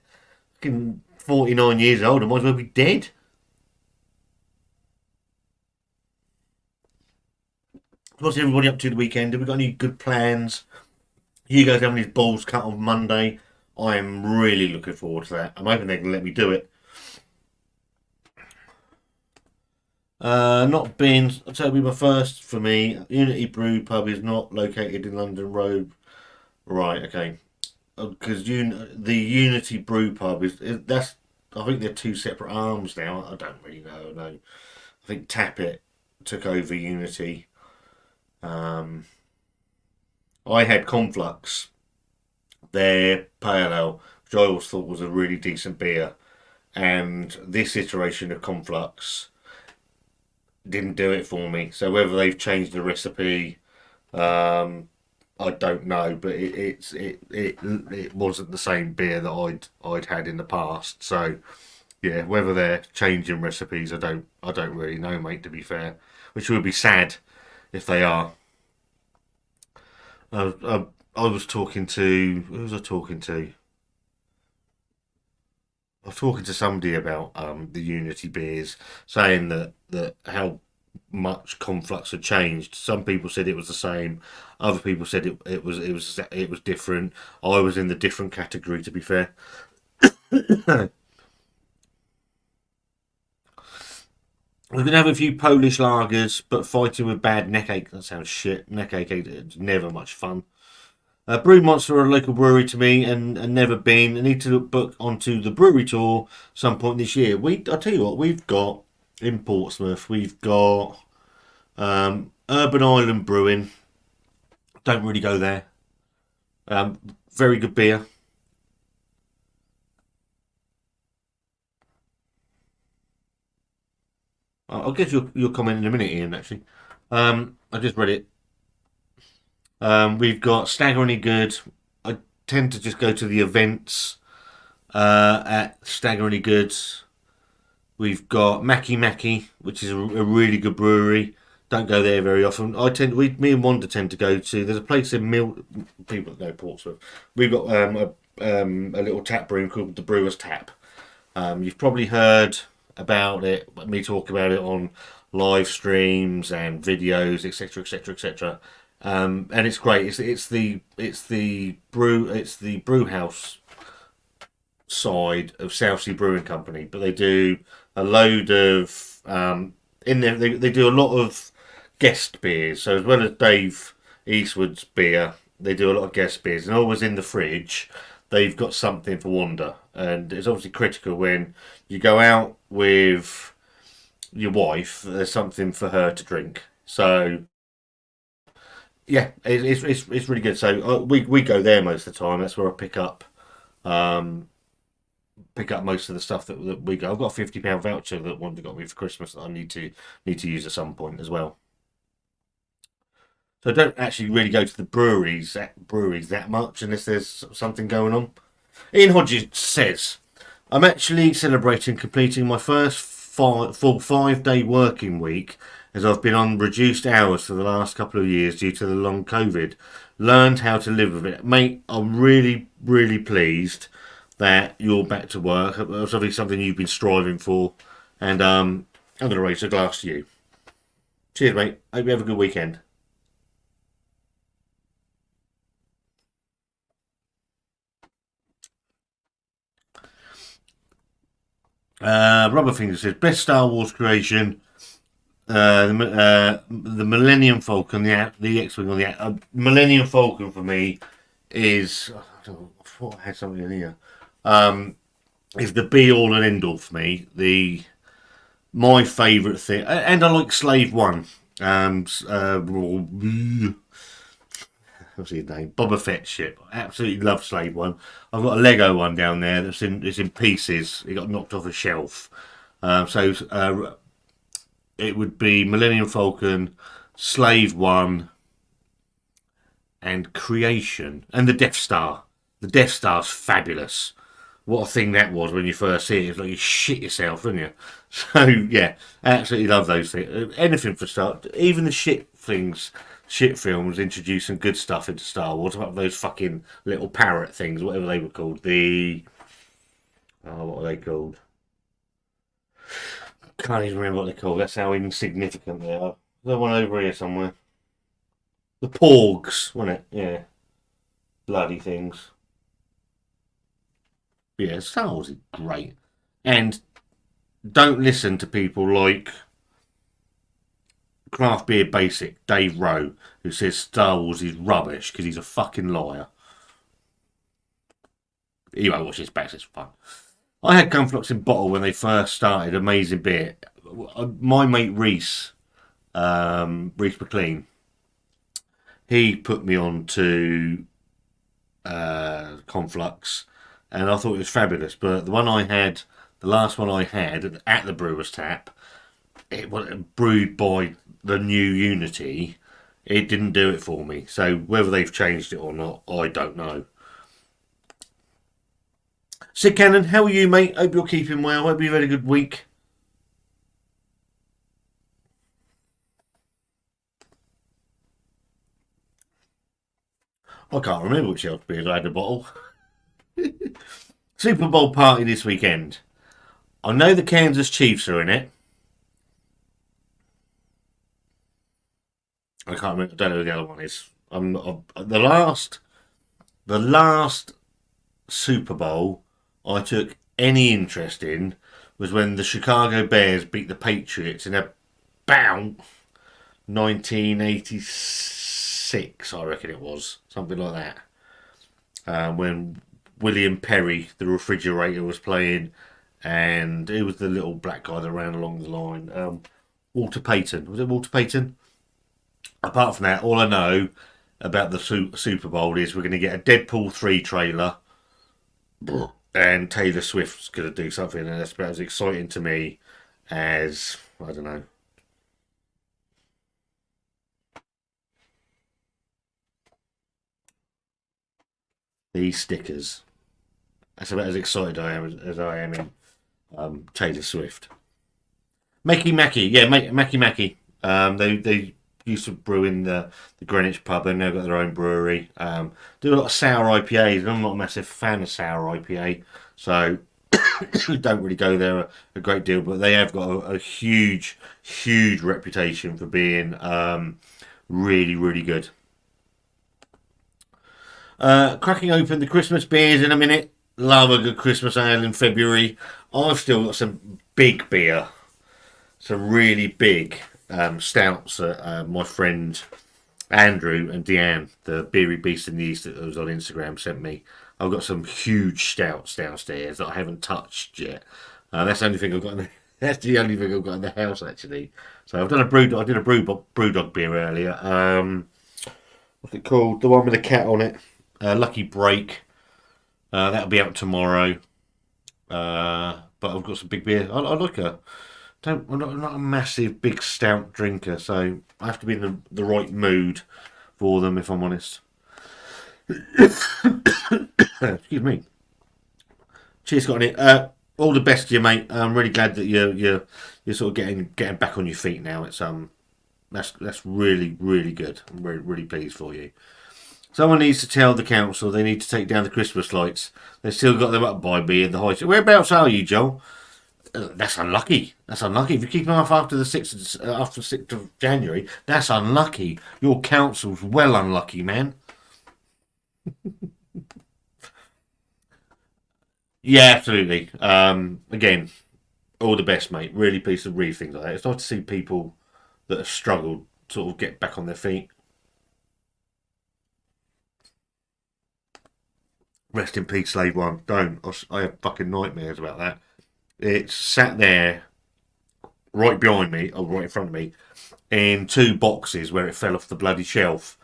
Fucking 49 years old, I might as well be dead. What's everybody up to the weekend? Have we got any good plans? You guys having his balls cut on Monday? I am really looking forward to that. I'm hoping they can let me do it. Not been. So it'll be my first for me. Unity Brew Pub is not located in London Road. Right, okay. Because the Unity Brew Pub that's. I think they're 2 separate arms now. I don't really know. No, I think Tappet took over Unity. Um, I had Conflux, their pale ale, which I always thought was a really decent beer, and this iteration of Conflux didn't do it for me. So whether they've changed the recipe, I don't know, but it wasn't the same beer that I'd had in the past. So yeah, whether they're changing recipes, I don't really know, mate. To be fair, which would be sad if they are. I was talking to who was I talking to? I was talking to somebody about the Unity beers, saying that how much conflux had changed. Some people said it was the same. Other people said it was different. I was in the different category, to be fair. We're gonna have a few Polish lagers, but fighting with bad neck ache. That sounds shit. Neck ache. It's never much fun. Brew Monster are a local brewery to me and never been. I need to book onto the brewery tour some point this year. I'll tell you what, we've got in Portsmouth, we've got Urban Island Brewing. Don't really go there. Very good beer. I'll get your comment in a minute, Ian, actually. I just read it. We've got Staggeringly Good. I tend to just go to the events at Staggeringly Good. We've got Mackie Mackie, which is a really good brewery. Don't go there very often. Me and Wanda tend to go to. There's a place in people that know Portsmouth. We've got a little tap room called the Brewer's Tap. You've probably heard about it, me talk about it on live streams and videos, etc., etc., etc. And it's great. It's the brew house side of Southsea Brewing Company, but they do a load of in there. They do a lot of guest beers. So as well as Dave Eastwood's beer, they do a lot of guest beers, and always in the fridge they've got something for Wanda. And it's obviously critical when you go out with your wife. There's something for her to drink. So yeah, it's really good. So we go there most of the time. That's where I um, pick up most of the stuff that we go. I've got a £50 voucher that Wanda got me for Christmas that I need to use at some point as well. So I don't actually really go to the breweries that much unless there's something going on. Ian Hodges says, I'm actually celebrating completing my first full 5 day working week as I've been on reduced hours for the last couple of years due to the long COVID. Learned how to live with it. Mate, I'm really, really pleased that you're back to work. It's obviously something you've been striving for. And I'm going to raise a glass to you. Cheers, mate. Hope you have a good weekend. Rubber Finger says, best Star Wars creation. The Millennium Falcon, the X-wing on the Millennium Falcon for me is. I thought I had something in here. Is the be all and end all for me. My favourite thing, and I like Slave One. What's his name? Boba Fett ship. I absolutely love Slave One. I've got a Lego one down there it's in pieces. It got knocked off a shelf. It would be Millennium Falcon, Slave One, and Creation, and the Death Star. The Death Star's fabulous. What a thing that was when you first see it. It's like you shit yourself, didn't you? So yeah, absolutely love those things. Anything for Star, even the shit things, shit films introduce some good stuff into Star Wars. About those fucking little parrot things, whatever they were called. What are they called? Can't even remember what they're called. That's how insignificant they are. There's one over here somewhere. The Porgs, wasn't it? Yeah. Bloody things. Yeah, Star Wars is great. And don't listen to people like Craft Beer Basic, Dave Rowe, who says Star Wars is rubbish because he's a fucking liar. He won't watch this back, it's fun. I had Gunflux in bottle when they first started. Amazing beer. My mate Reese McLean, he put me on to Conflux, and I thought it was fabulous. But the last one I had at the Brewer's Tap, it was brewed by the new Unity. It didn't do it for me. So whether they've changed it or not, I don't know. Sid Cannon, how are you, mate? Hope you're keeping well. Hope you've had a good week. I can't remember which else beers I had a bottle. Super Bowl party this weekend. I know the Kansas Chiefs are in it. I can't remember. I don't know who the other one is. The last Super Bowl I took any interest in was when the Chicago Bears beat the Patriots in about 1986, I reckon it was. Something like that. When William Perry, the refrigerator, was playing, and it was the little black guy that ran along the line. Walter Payton. Was it Walter Payton? Apart from that, all I know about the Super Bowl is we're going to get a Deadpool 3 trailer and Taylor Swift's going to do something, and that's about as exciting to me as, I don't know, these stickers. That's about as excited I am as I am in Taylor Swift. Mackie Mackie, yeah, Mackie Mackie. They used to brew in the Greenwich pub. They've now got their own brewery. Do a lot of sour IPAs, and I'm not a massive fan of sour IPA, so don't really go there a great deal. But they have got a huge, huge reputation for being really, really good. Cracking open the Christmas beers in a minute. Love a good Christmas ale in February. I've still got some big beer, some really big stouts that my friend Andrew and Deanne, the Beery Beast in the East that was on Instagram, sent me. I've got some huge stouts downstairs that I haven't touched yet. That's the only thing I've got. That's the only thing I've got in the house actually. So I've done a brew. I did a brewdog beer earlier. What's it called? The one with the cat on it. Lucky Break. That'll be out tomorrow. But I've got some big beer. I like a. I'm not a massive big stout drinker, so I have to be in the right mood for them, if I'm honest. Excuse me. Cheers, got on it. All the best to you, mate. I'm really glad that you're sort of getting back on your feet now. It's that's really really good. I'm really really pleased for you. Someone needs to tell the council they need to take down the Christmas lights. They've still got them up by me in the high street. Whereabouts are you, Joel? That's unlucky. That's unlucky. If you keep them off after the 6th of January, that's unlucky. Your council's well unlucky, man. Yeah, absolutely. Again, all the best, mate. Really pleased to read things like that. It's nice to see people that have struggled sort of get back on their feet. Rest in peace, Slave One. Don't. I have fucking nightmares about that. It's sat there right behind me, or right in front of me, in two boxes where it fell off the bloody shelf.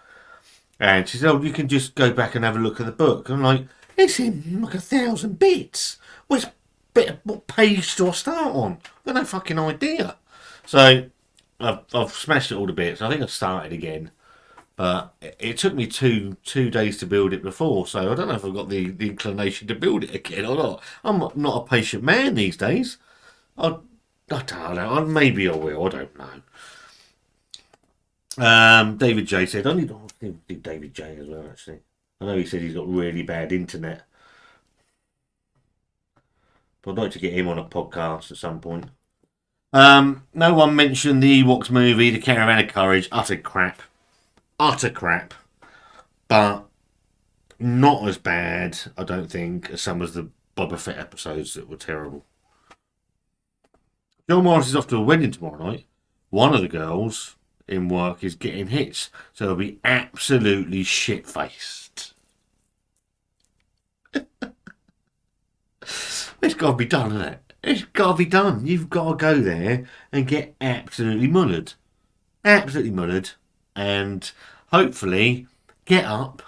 And she said, "Oh, you can just go back and have a look at the book." I'm like, "It's in like 1,000 bits. What page do I start on? I've got no fucking idea." So I've smashed it all to bits. I think I've started again, but it took me two days to build it before. So I don't know if I've got the inclination to build it again or not. I'm not a patient man these days. I don't know. Maybe I will. I don't know. David J said, I need to do David J as well, actually. I know he said he's got really bad internet, but I'd like to get him on a podcast at some point. No one mentioned the Ewoks movie, The Caravan of Courage. Utter crap. Utter crap. But not as bad, I don't think, as some of the Boba Fett episodes that were terrible. John Morris is off to a wedding tomorrow night. One of the girls in work is getting hits, so he'll be absolutely shit faced. It's got to be done, isn't it? It's got to be done. You've got to go there and get absolutely mullered. Absolutely mullered. And hopefully get up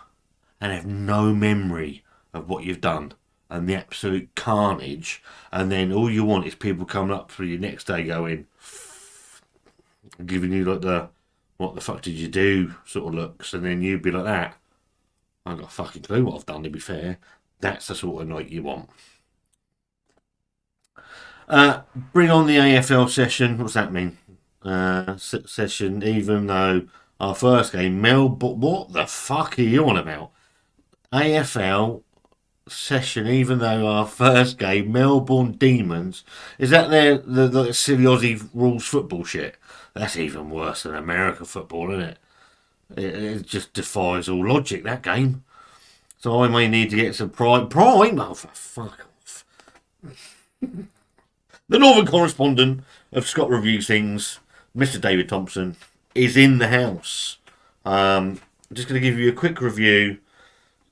and have no memory of what you've done and the absolute carnage. And then all you want is people coming up for you next day going, giving you like the what the fuck did you do sort of looks, and then you'd be like that. I've got a fucking clue what I've done, to be fair. That's the sort of night you want. Bring on the AFL session. What's that mean? Session, even though our first game, Melbourne. What the fuck are you on about? AFL session, even though our first game, Melbourne Demons. Is that the silly Aussie rules football shit? That's even worse than American football, isn't it? It just defies all logic, that game. So I may need to get some Prime? Oh, for fuck off. The Northern correspondent of Scott Reviews Things, Mr. David Thompson, is in the house. I'm just going to give you a quick review.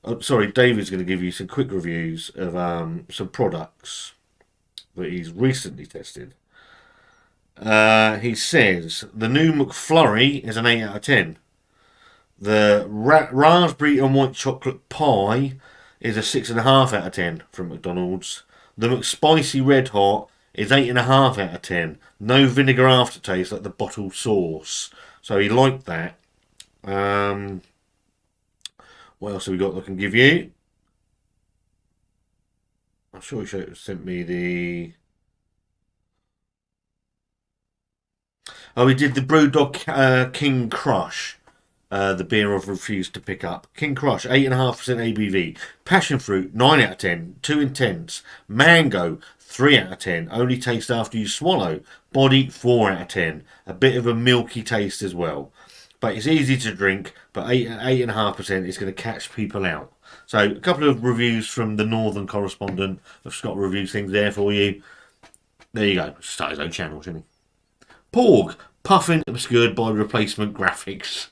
Oh, sorry, David's going to give you some quick reviews of some products that he's recently tested. He says the new McFlurry is an 8 out of 10. The raspberry and white chocolate pie is a 6.5 out of 10 from McDonald's. The McSpicy Red Hot is 8.5 out of 10. No vinegar aftertaste like the bottled sauce. So he liked that. What else have we got that I can give you? I'm sure he sent me the... Oh, we did the Brewdog King Crush. The beer I've refused to pick up. King Crush, 8.5% ABV. Passion fruit, 9 out of 10. Too intense. Mango, 3 out of 10. Only taste after you swallow. Body, 4 out of 10. A bit of a milky taste as well. But it's easy to drink, but 8.5% is going to catch people out. So, a couple of reviews from the Northern correspondent of Scott Reviews Things there for you. There you go. Start his own channel, shouldn't he? Porg, puffin obscured by replacement graphics.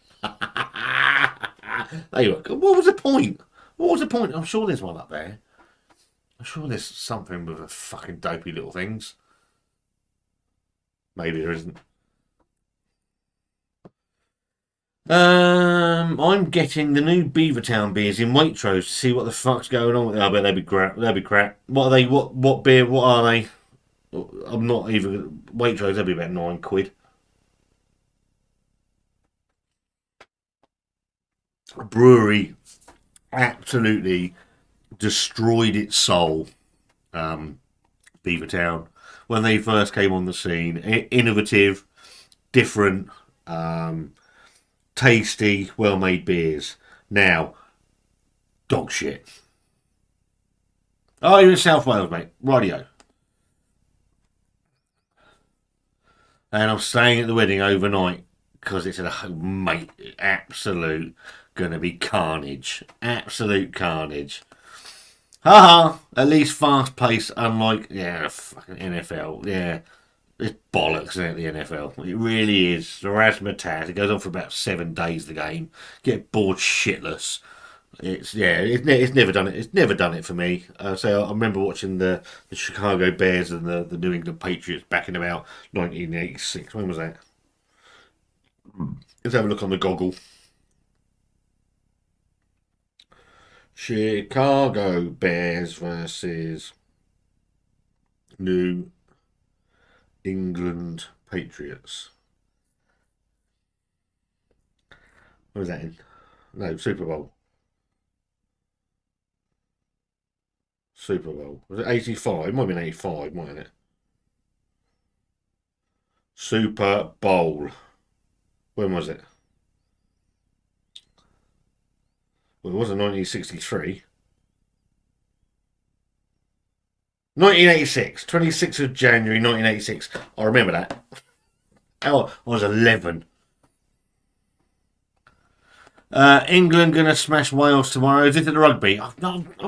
There you go. What was the point? What was the point? I'm sure there's one up there. I'm sure there's something with the fucking dopey little things. Maybe there isn't. I'm getting the new Beavertown beers in Waitrose to see what the fuck's going on with them. I bet they'll be crap. They'll be crap. What are they? What beer? What are they? I'm not even Waitrose. They'll be about £9. A brewery absolutely destroyed its soul. Beavertown when they first came on the scene, innovative, different. Tasty, well-made beers. Now, dog shit. Oh, you're in South Wales, mate. Radio. And I'm staying at the wedding overnight because it's a mate. Absolute gonna be carnage. Absolute carnage. Haha. At least fast-paced, unlike fucking NFL. Yeah. It's bollocks, isn't it, the NFL? It really is. The razzmatazz. It goes on for about 7 days, the game. Get bored shitless. It's never done it. It's never done it for me. So I remember watching the Chicago Bears and the New England Patriots back in about 1986. When was that? Let's have a look on the goggle. Chicago Bears versus New England Patriots. What was that in? No, Super Bowl. Super Bowl. Was it 85? It might have been 85, mightn't it? Super Bowl. When was it? Well, it wasn't 1963. 1986. 26th of January 1986. I remember that. Oh, I was 11. England gonna smash Wales tomorrow. Is it the rugby? I'm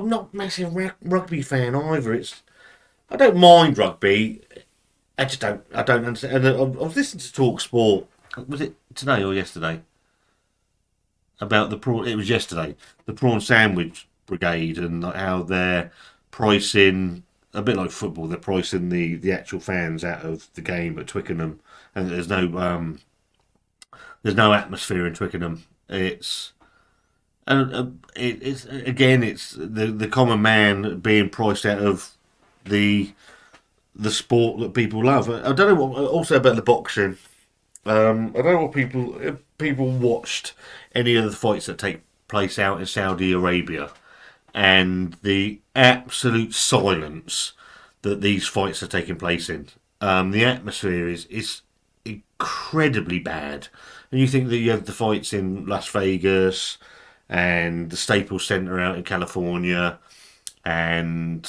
not a massive rugby fan either. I don't mind rugby. I just don't. I don't understand. And I was listening to Talk Sport. Was it today or yesterday? About the prawn. It was yesterday. The prawn sandwich brigade and how they're pricing a bit like football. They're pricing the actual fans out of the game at Twickenham, and there's no atmosphere in Twickenham. It's it's again it's the common man being priced out of the sport that people love. I don't know what also about the boxing. I don't know what people watched any of the fights that take place out in Saudi Arabia and the absolute silence that these fights are taking place in. The atmosphere is incredibly bad. And you think that you have the fights in Las Vegas and the Staples Center out in California and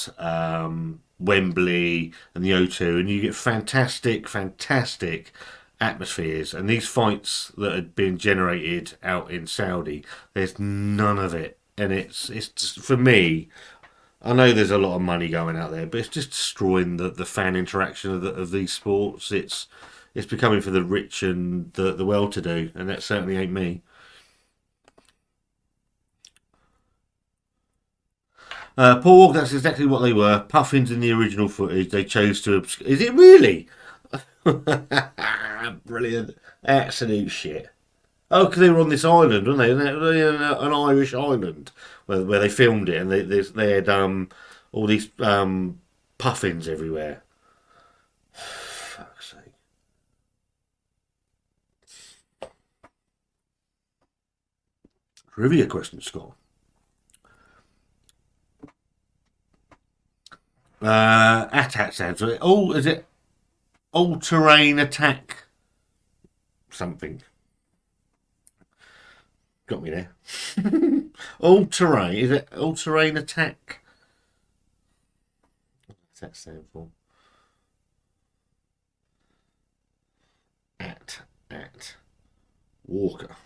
Wembley and the O2, and you get fantastic atmospheres, and these fights that had been generated out in Saudi, there's none of it, and it's just, for me. I know there's a lot of money going out there, but it's just destroying the fan interaction of these sports. It's becoming for the rich and the well-to-do, and that certainly ain't me. Paul, that's exactly what they were. Puffins in the original footage. They chose to. Is it really? Brilliant. Absolute shit. Oh, because they were on this island, weren't they? An Irish island where they filmed it, and they had all these puffins everywhere. Fuck's sake. Trivia question, Scott. Attack sounds. Oh, is it all-terrain attack? Something. Got me there. All-terrain. Is it all-terrain attack? What's that stand for? At Walker.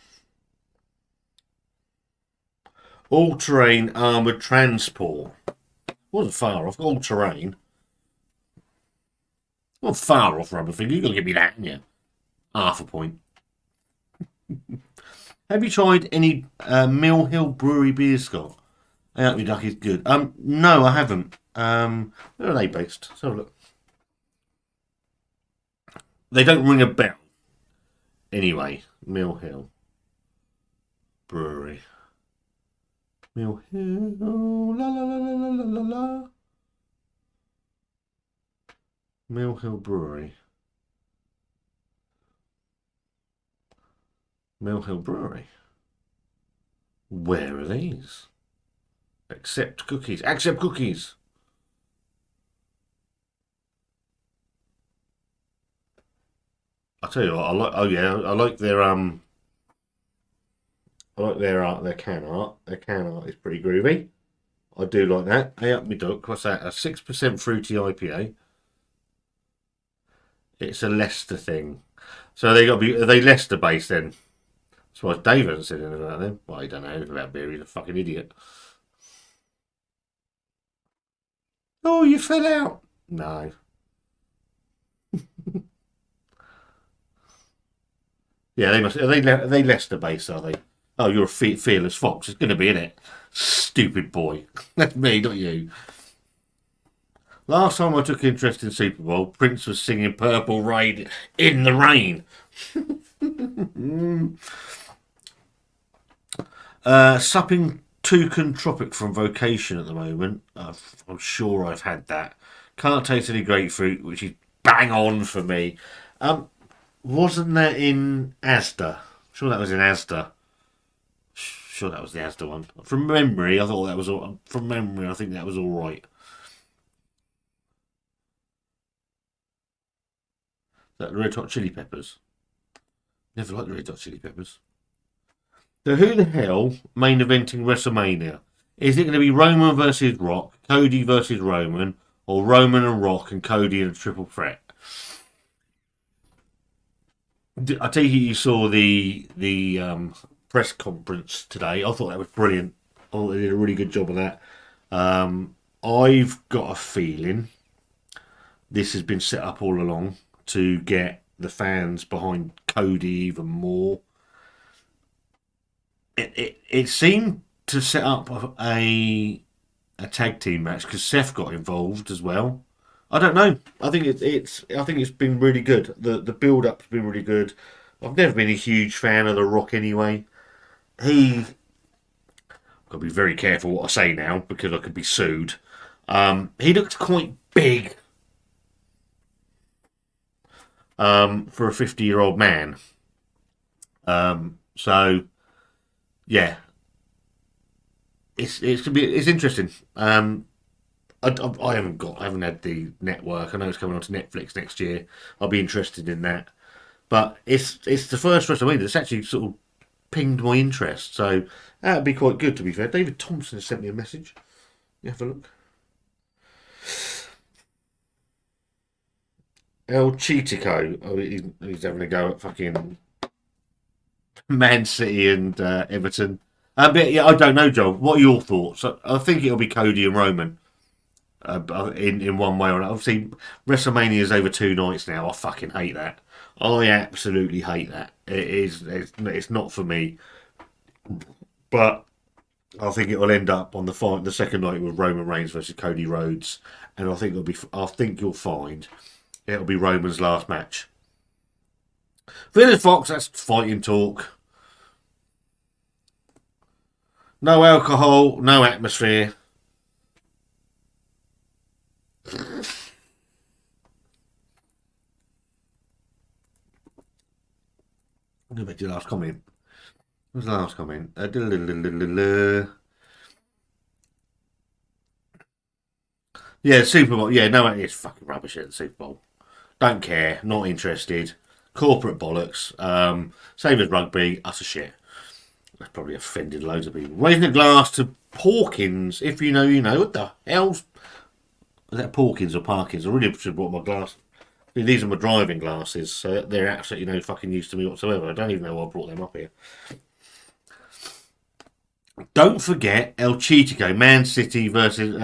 All-terrain armoured transport. Wasn't far off. All-terrain. Not far off, rubber finger. You've got to give me that, haven't you? Half a point. Have you tried any Mill Hill Brewery beer, Scott? I hope your duck is good. No, I haven't. Where are they based? Let's have a look. They don't ring a bell. Anyway, Mill Hill Brewery. Mill Hill, la la la la la la la. Mill Hill Brewery. Mill Hill Brewery. Where are these? Accept cookies. Accept cookies. I'll tell you what. I like. Oh yeah, I like their I like their art. Their can art. Their can art is pretty groovy. I do like that. Hey up me duck. What's that? A 6% fruity IPA. It's a Leicester thing. So they got to be. Are they Leicester based then? That's why Dave hasn't said anything about them. Well, he don't know anything about beer. He's a fucking idiot. Oh, you fell out. No. Yeah, they must. Are they Leicester based? Are they? Oh, you're a fearless fox. It's going to be in it. Stupid boy. That's me, not you. Last time I took interest in Super Bowl, Prince was singing "Purple Rain" in the rain. Supping toucan tropic from Vocation at the moment. I'm sure I've had that. Can't taste any grapefruit, which is bang on for me. Wasn't that in Asda? Sure, that was in Asda. Sure, that was the Asda one. From memory, I thought that was all. From memory, I think that was all right. That the Red Hot Chili Peppers. Never liked the Red Hot Chili Peppers. So who the hell main eventing WrestleMania? Is it going to be Roman versus Rock, Cody versus Roman, or Roman and Rock and Cody in a triple threat? I take it you saw the press conference today. I thought that was brilliant. I thought they did a really good job of that. I've got a feeling this has been set up all along to get the fans behind Cody even more. It seemed to set up a tag team match because Seth got involved as well. I don't know. I think I think it's been really good. The build up's been really good. I've never been a huge fan of The Rock anyway. He got to be very careful what I say now because I could be sued. He looked quite big for a 50-year-old man. So yeah, it's interesting. I haven't had the network. I know it's coming onto Netflix next year. I'll be interested in that. But it's the first WrestleMania that's actually sort of pinged my interest. So that'd be quite good to be fair. David Thompson has sent me a message. You have a look. El Chitico. Oh, he's having a go at fucking Man City and Everton. But yeah, I don't know, Joel. What are your thoughts? I think it'll be Cody and Roman in one way or another. Obviously, WrestleMania is over 2 nights now. I fucking hate that. I absolutely hate that. It is. It's not for me. But I think it will end up on the second night with Roman Reigns versus Cody Rhodes, and I think it'll be. I think you'll find it'll be Roman's last match. Village Fox, that's fighting talk. No alcohol, no atmosphere. I'm going to make your last comment. What was the last comment? Yeah, Super Bowl. Yeah, no, it's fucking rubbish at the Super Bowl. Don't care, not interested. Corporate bollocks. Same as rugby, utter shit. That's probably offended loads of people. Raising a glass to Porkins. If you know, you know. What the hell's. Is that Porkins or Parkins? I really should have brought my glass. These are my driving glasses, so they're absolutely no fucking use to me whatsoever. I don't even know why I brought them up here. Don't forget El Chitico, Man City versus.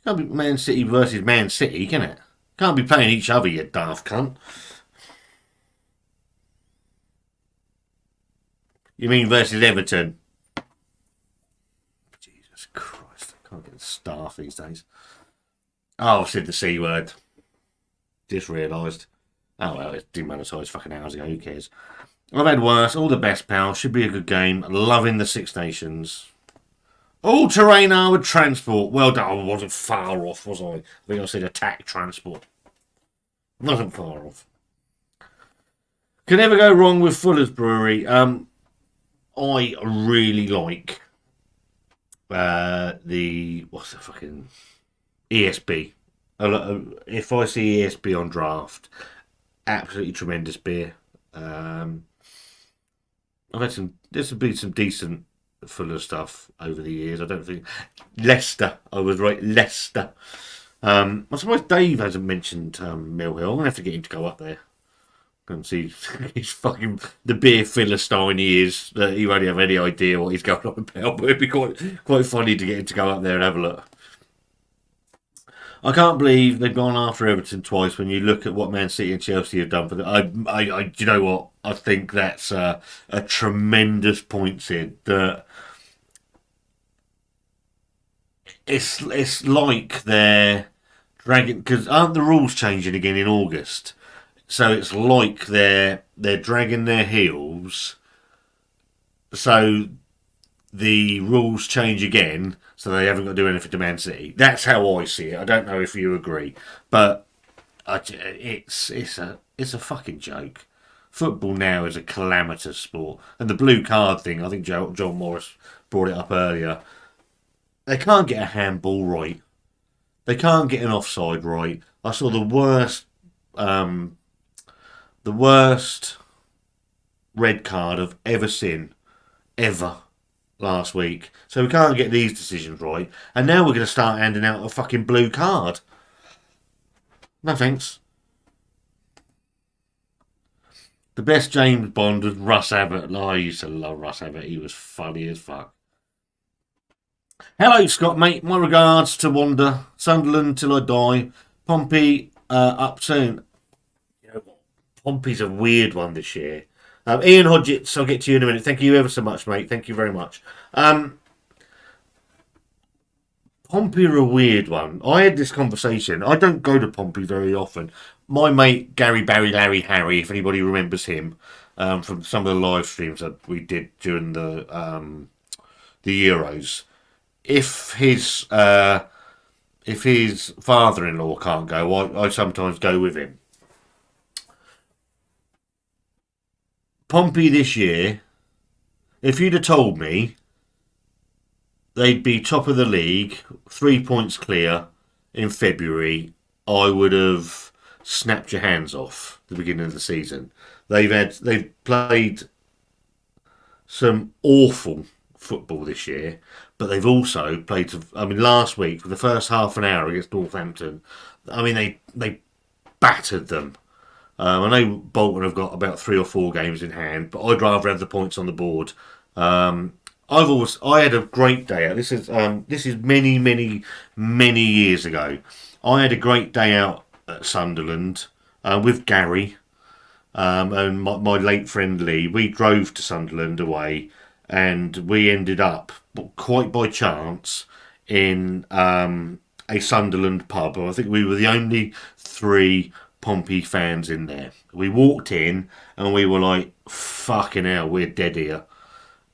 Can't be Man City versus Man City, can it? Can't be playing each other, you daft cunt. You mean versus Everton? Jesus Christ, I can't get the staff these days. Oh, I've said the C word. Just realised. Oh well, it's demonetised fucking hours ago, who cares? I've had worse. All the best, pal. Should be a good game. Loving the Six Nations. All terrain armoured transport. Well done. I wasn't far off, was I? I think I said attack transport. Wasn't far off. Can never go wrong with Fuller's Brewery. I really like the what's the fucking ESB. If I see ESB on draft, absolutely tremendous beer. I've had some. There's been some decent Fuller stuff over the years. I don't think Leicester. I was right, Leicester. I'm surprised Dave hasn't mentioned Mill Hill. I'm gonna have to get him to go up there and see he's fucking the beer Philistine he is. That he won't have any idea what he's going on about. But it'd be quite funny to get him to go up there and have a look. I can't believe they've gone after Everton twice. When you look at what Man City and Chelsea have done for them, do you know what? I think that's a tremendous point, Sid. That it's like they're dragging because aren't the rules changing again in August? So it's like they're dragging their heels. So the rules change again, so they haven't got to do anything to Man City. That's how I see it. I don't know if you agree, but it's a fucking joke. Football now is a calamitous sport, and the blue card thing. I think John Morris brought it up earlier. They can't get a handball right. They can't get an offside right. I saw the worst red card I've ever seen, ever, last week. So we can't get these decisions right. And now we're going to start handing out a fucking blue card. No thanks. The best James Bond was Russ Abbott. Oh, I used to love Russ Abbott. He was funny as fuck. Hello, Scott, mate. My regards to Wanda. Sunderland till I die. Pompey up soon. You know what? Pompey's a weird one this year. Ian Hodgetts, I'll get to you in a minute. Thank you ever so much, mate. Thank you very much. Pompey are a weird one. I had this conversation. I don't go to Pompey very often. My mate Gary Barry Larry Harry, if anybody remembers him, from some of the live streams that we did during the Euros. If his father-in-law can't go, I sometimes go with him. Pompey this year, if you'd have told me they'd be top of the league, 3 points clear in February, I would have snapped your hands off at the beginning of the season. They've played some awful football this year, but they've also played. I mean, last week for the first half an hour against Northampton, I mean they battered them. I know Bolton have got about 3 or 4 games in hand, but I'd rather have the points on the board. I had a great day out. This is many years ago. I had a great day out at Sunderland with Gary and my late friend Lee. We drove to Sunderland away, and we ended up quite by chance in a Sunderland pub. I think we were the only 3 Pompey fans in there. We walked in and we were like, "Fucking hell, we're dead here."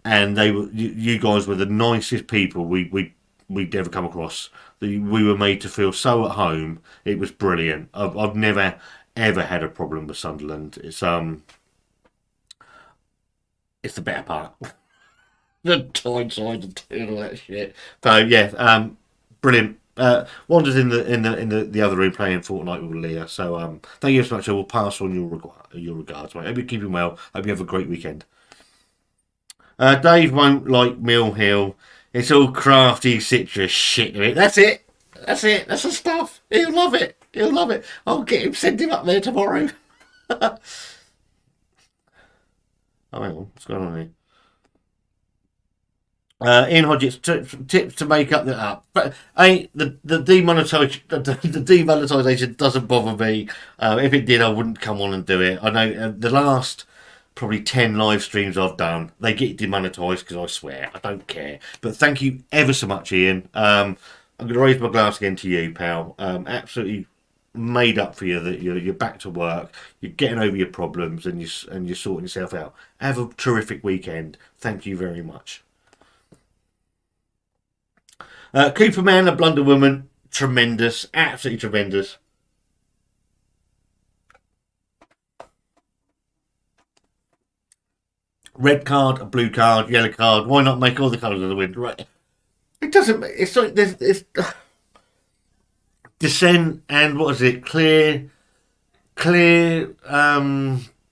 And you guys were the nicest people we'd ever come across. We were made to feel so at home. It was brilliant. I've never ever had a problem with Sunderland. It's the better part. The Tyneside and all that shit. So yeah, brilliant. Wanda's in the other room playing Fortnite with Leah. So thank you so much. I will pass on your regards, mate. Hope you're keeping well. Hope you have a great weekend. Dave won't like Mill Hill. It's all crafty citrus shit to it. That's it. That's it. That's the stuff. He'll love it. He'll love it. I'll get him, send him up there tomorrow. Oh, hang on. What's going on here? Ian Hodges tips to make up the up, but the demonetization. The demonetization doesn't bother me. If it did, I wouldn't come on and do it. I know the last probably 10 live streams I've done, they get demonetized because I swear. I don't care. But thank you ever so much, Ian. I'm going to raise my glass again to you, pal. Absolutely made up for you that you're back to work. You're getting over your problems and you're sorting yourself out. Have a terrific weekend. Thank you very much. Cooper Man, a Blunder Woman, tremendous, absolutely tremendous. Red card, a blue card, yellow card. Why not make all the colours of the wind? Right. It doesn't. It's like there's it's descent and what is it? Clear.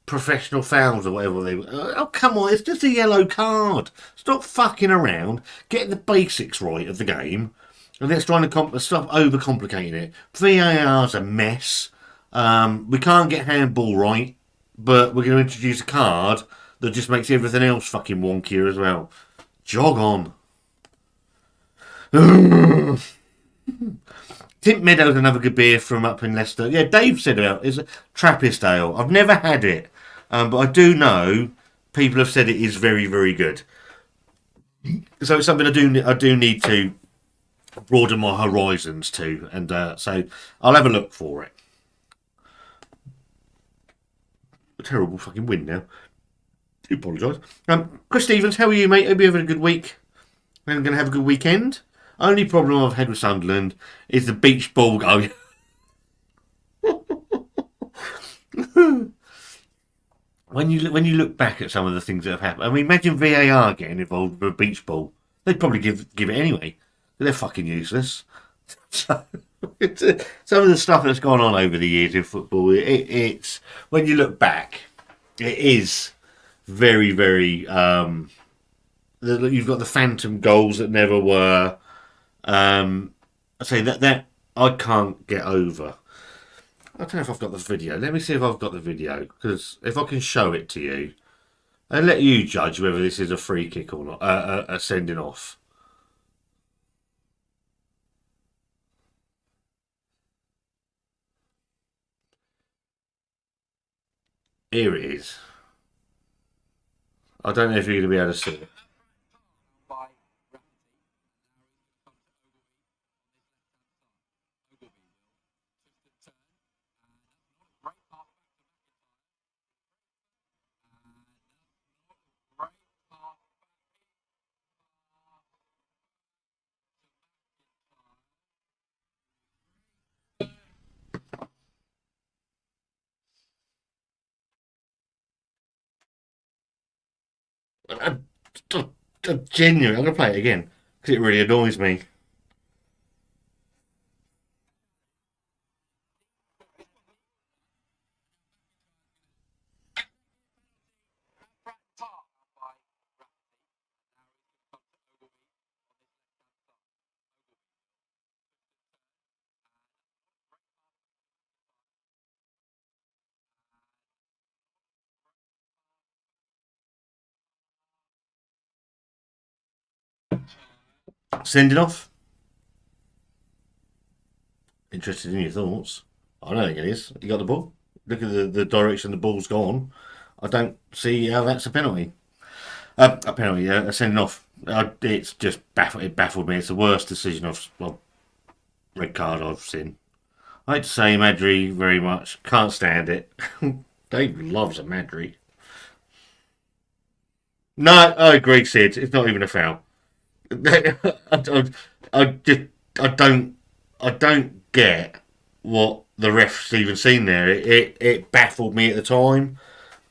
Professional fouls or whatever they were. Oh come on! It's just a yellow card. Stop fucking around. Get the basics right of the game, and let's try to stop overcomplicating it. VAR's a mess. We can't get handball right, but we're going to introduce a card that just makes everything else fucking wonkier as well. Jog on. Tint Meadows, another good beer from up in Leicester. Yeah, Dave said about it's a Trappist ale. I've never had it, but I do know people have said it is very, very good. So it's something I do need to broaden my horizons to, and so I'll have a look for it. A terrible fucking win now. Do apologise. Chris Stevens, how are you, mate? Hope you're having a good week. I'm going to have a good weekend. Only problem I've had with Sunderland is the beach ball going. when you look back at some of the things that have happened, I mean, imagine VAR getting involved with a beach ball. They'd probably give it anyway. They're fucking useless. So, some of the stuff that's gone on over the years in football, it's when you look back, it is very, very. You've got the phantom goals that never were. I say that I can't get over. I don't know if I've got the video. Let me see if I've got the video, because if I can show it to you, and let you judge whether this is a free kick or not, a sending off. Here it is. I don't know if you're going to be able to see it. Genuine. I'm going to play it again because it really annoys me. Sending off. Interested in your thoughts. I don't think it is. You got the ball. Look at the direction the ball's gone. I don't see how that's a penalty. A penalty, yeah, a sending off. It's just it baffled me. It's the worst decision red card I've seen. I hate to say Madry very much. Can't stand it. Dave loves a Madry. No, I agree, Sid. It's not even a foul. I just I don't get what the ref's even seen there. It baffled me at the time,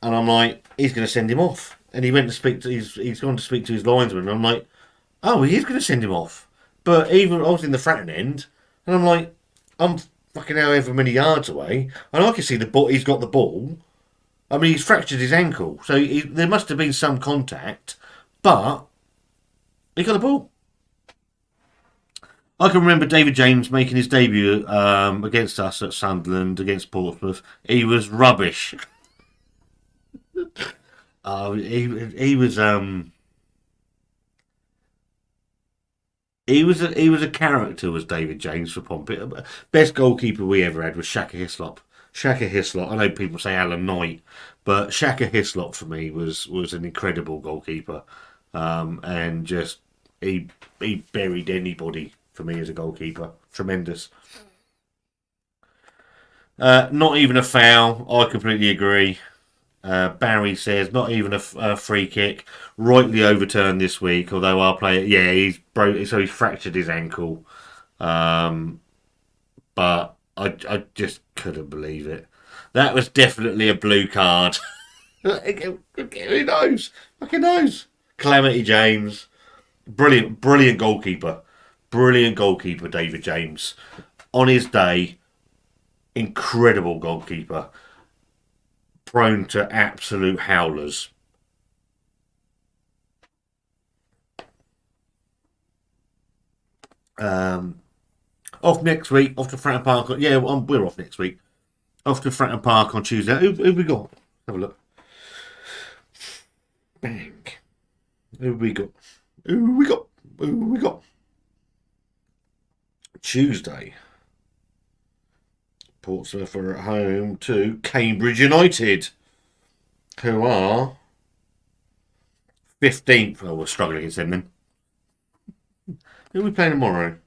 and I'm like, he's going to send him off. And he went to speak to he's gone to speak to his linesman, and I'm like, oh, he is going to send him off. But even I was in the Fratton end, and I'm like, I'm fucking however many yards away, and I can see the ball. He's got the ball. I mean, he's fractured his ankle, so there must have been some contact, but he got the ball. I can remember David James making his debut against us at Sunderland, against Portsmouth. He was rubbish. He was he was a character, was David James for Pompey. Best goalkeeper we ever had was Shaka Hislop. Shaka Hislop. I know people say Alan Knight, but Shaka Hislop for me was an incredible goalkeeper, and just he buried anybody for me as a goalkeeper. Tremendous. Not even a foul. I completely agree. Barry says not even a free kick. Rightly overturned this week. Although our player, yeah, he's fractured his ankle. Um, but I just couldn't believe it. That was definitely a blue card. Who knows? Fucking knows. Calamity James, brilliant goalkeeper, David James. On his day, incredible goalkeeper, prone to absolute howlers. Off next week, off to Fratton Park. Yeah, we're off next week. Off to Fratton Park on Tuesday. Who we got? Have a look. Bang. Who we got? Who we got? Who we got? Tuesday. Portsmouth are at home to Cambridge United, who are 15th. Oh, we're struggling against them then. Who are we playing tomorrow?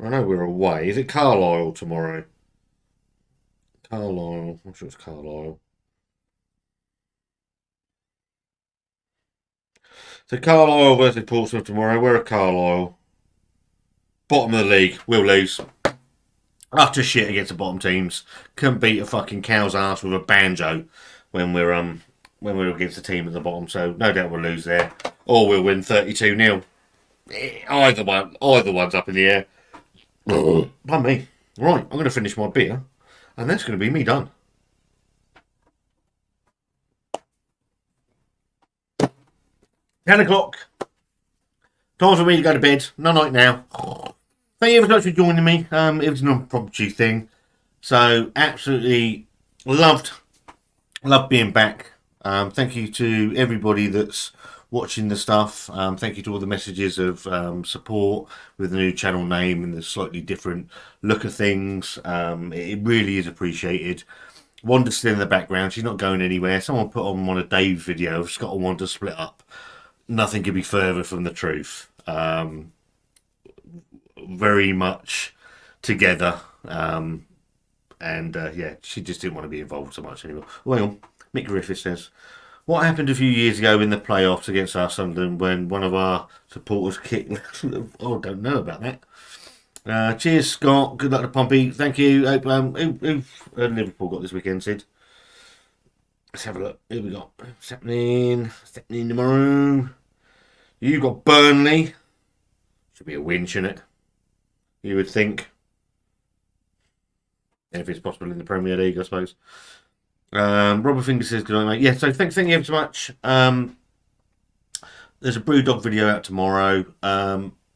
I know we're away. Is it Carlisle tomorrow? Carlisle. I'm sure it's Carlisle. So Carlisle versus Portsmouth tomorrow. We're at Carlisle. Bottom of the league. We'll lose. Utter shit against the bottom teams. Couldn't beat a fucking cow's ass with a banjo when we're against the team at the bottom. So no doubt we'll lose there, or we'll win 32-0. Either one's up in the air. Pardon me. Right, I'm going to finish my beer, and that's going to be me done. 10 o'clock. Time for me to go to bed. No night now. Thank you very much for joining me. It was an impromptu thing. So, absolutely loved being back. Thank you to everybody that's watching the stuff. Thank you to all the messages of support with the new channel name and the slightly different look of things. It really is appreciated. Wanda's still in the background. She's not going anywhere. Someone put on one of Dave's video of Scott and Wanda split up. Nothing could be further from the truth. Very much together. Yeah, she just didn't want to be involved so much anymore. Well, Mick Griffith says, what happened a few years ago in the playoffs against our Sunderland when one of our supporters kicked? Oh, I don't know about that. Cheers, Scott. Good luck to Pompey. Thank you. Who've Liverpool got this weekend, Sid? Let's have a look. Here we got. What's happening? Tomorrow. You got Burnley. Should be a win, shouldn't it? You would think. If it's possible in the Premier League, I suppose. Robert Finger says, good night, mate. Yeah, so thank you ever so much. There's a Brewdog video out tomorrow.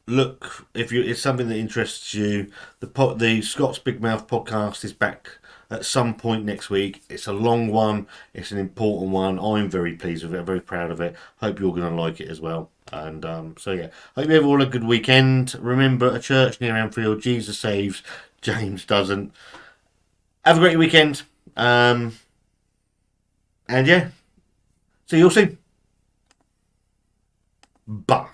Look, if it's something that interests you, the Scott's Big Mouth podcast is back at some point next week. It's a long one. It's an important one. I'm very pleased with it. I'm very proud of it. Hope you're going to like it as well. And so yeah, hope you have all a good weekend. Remember, a church near Anfield, Jesus saves, James doesn't. Have a great weekend. And yeah, see you all soon. Bye.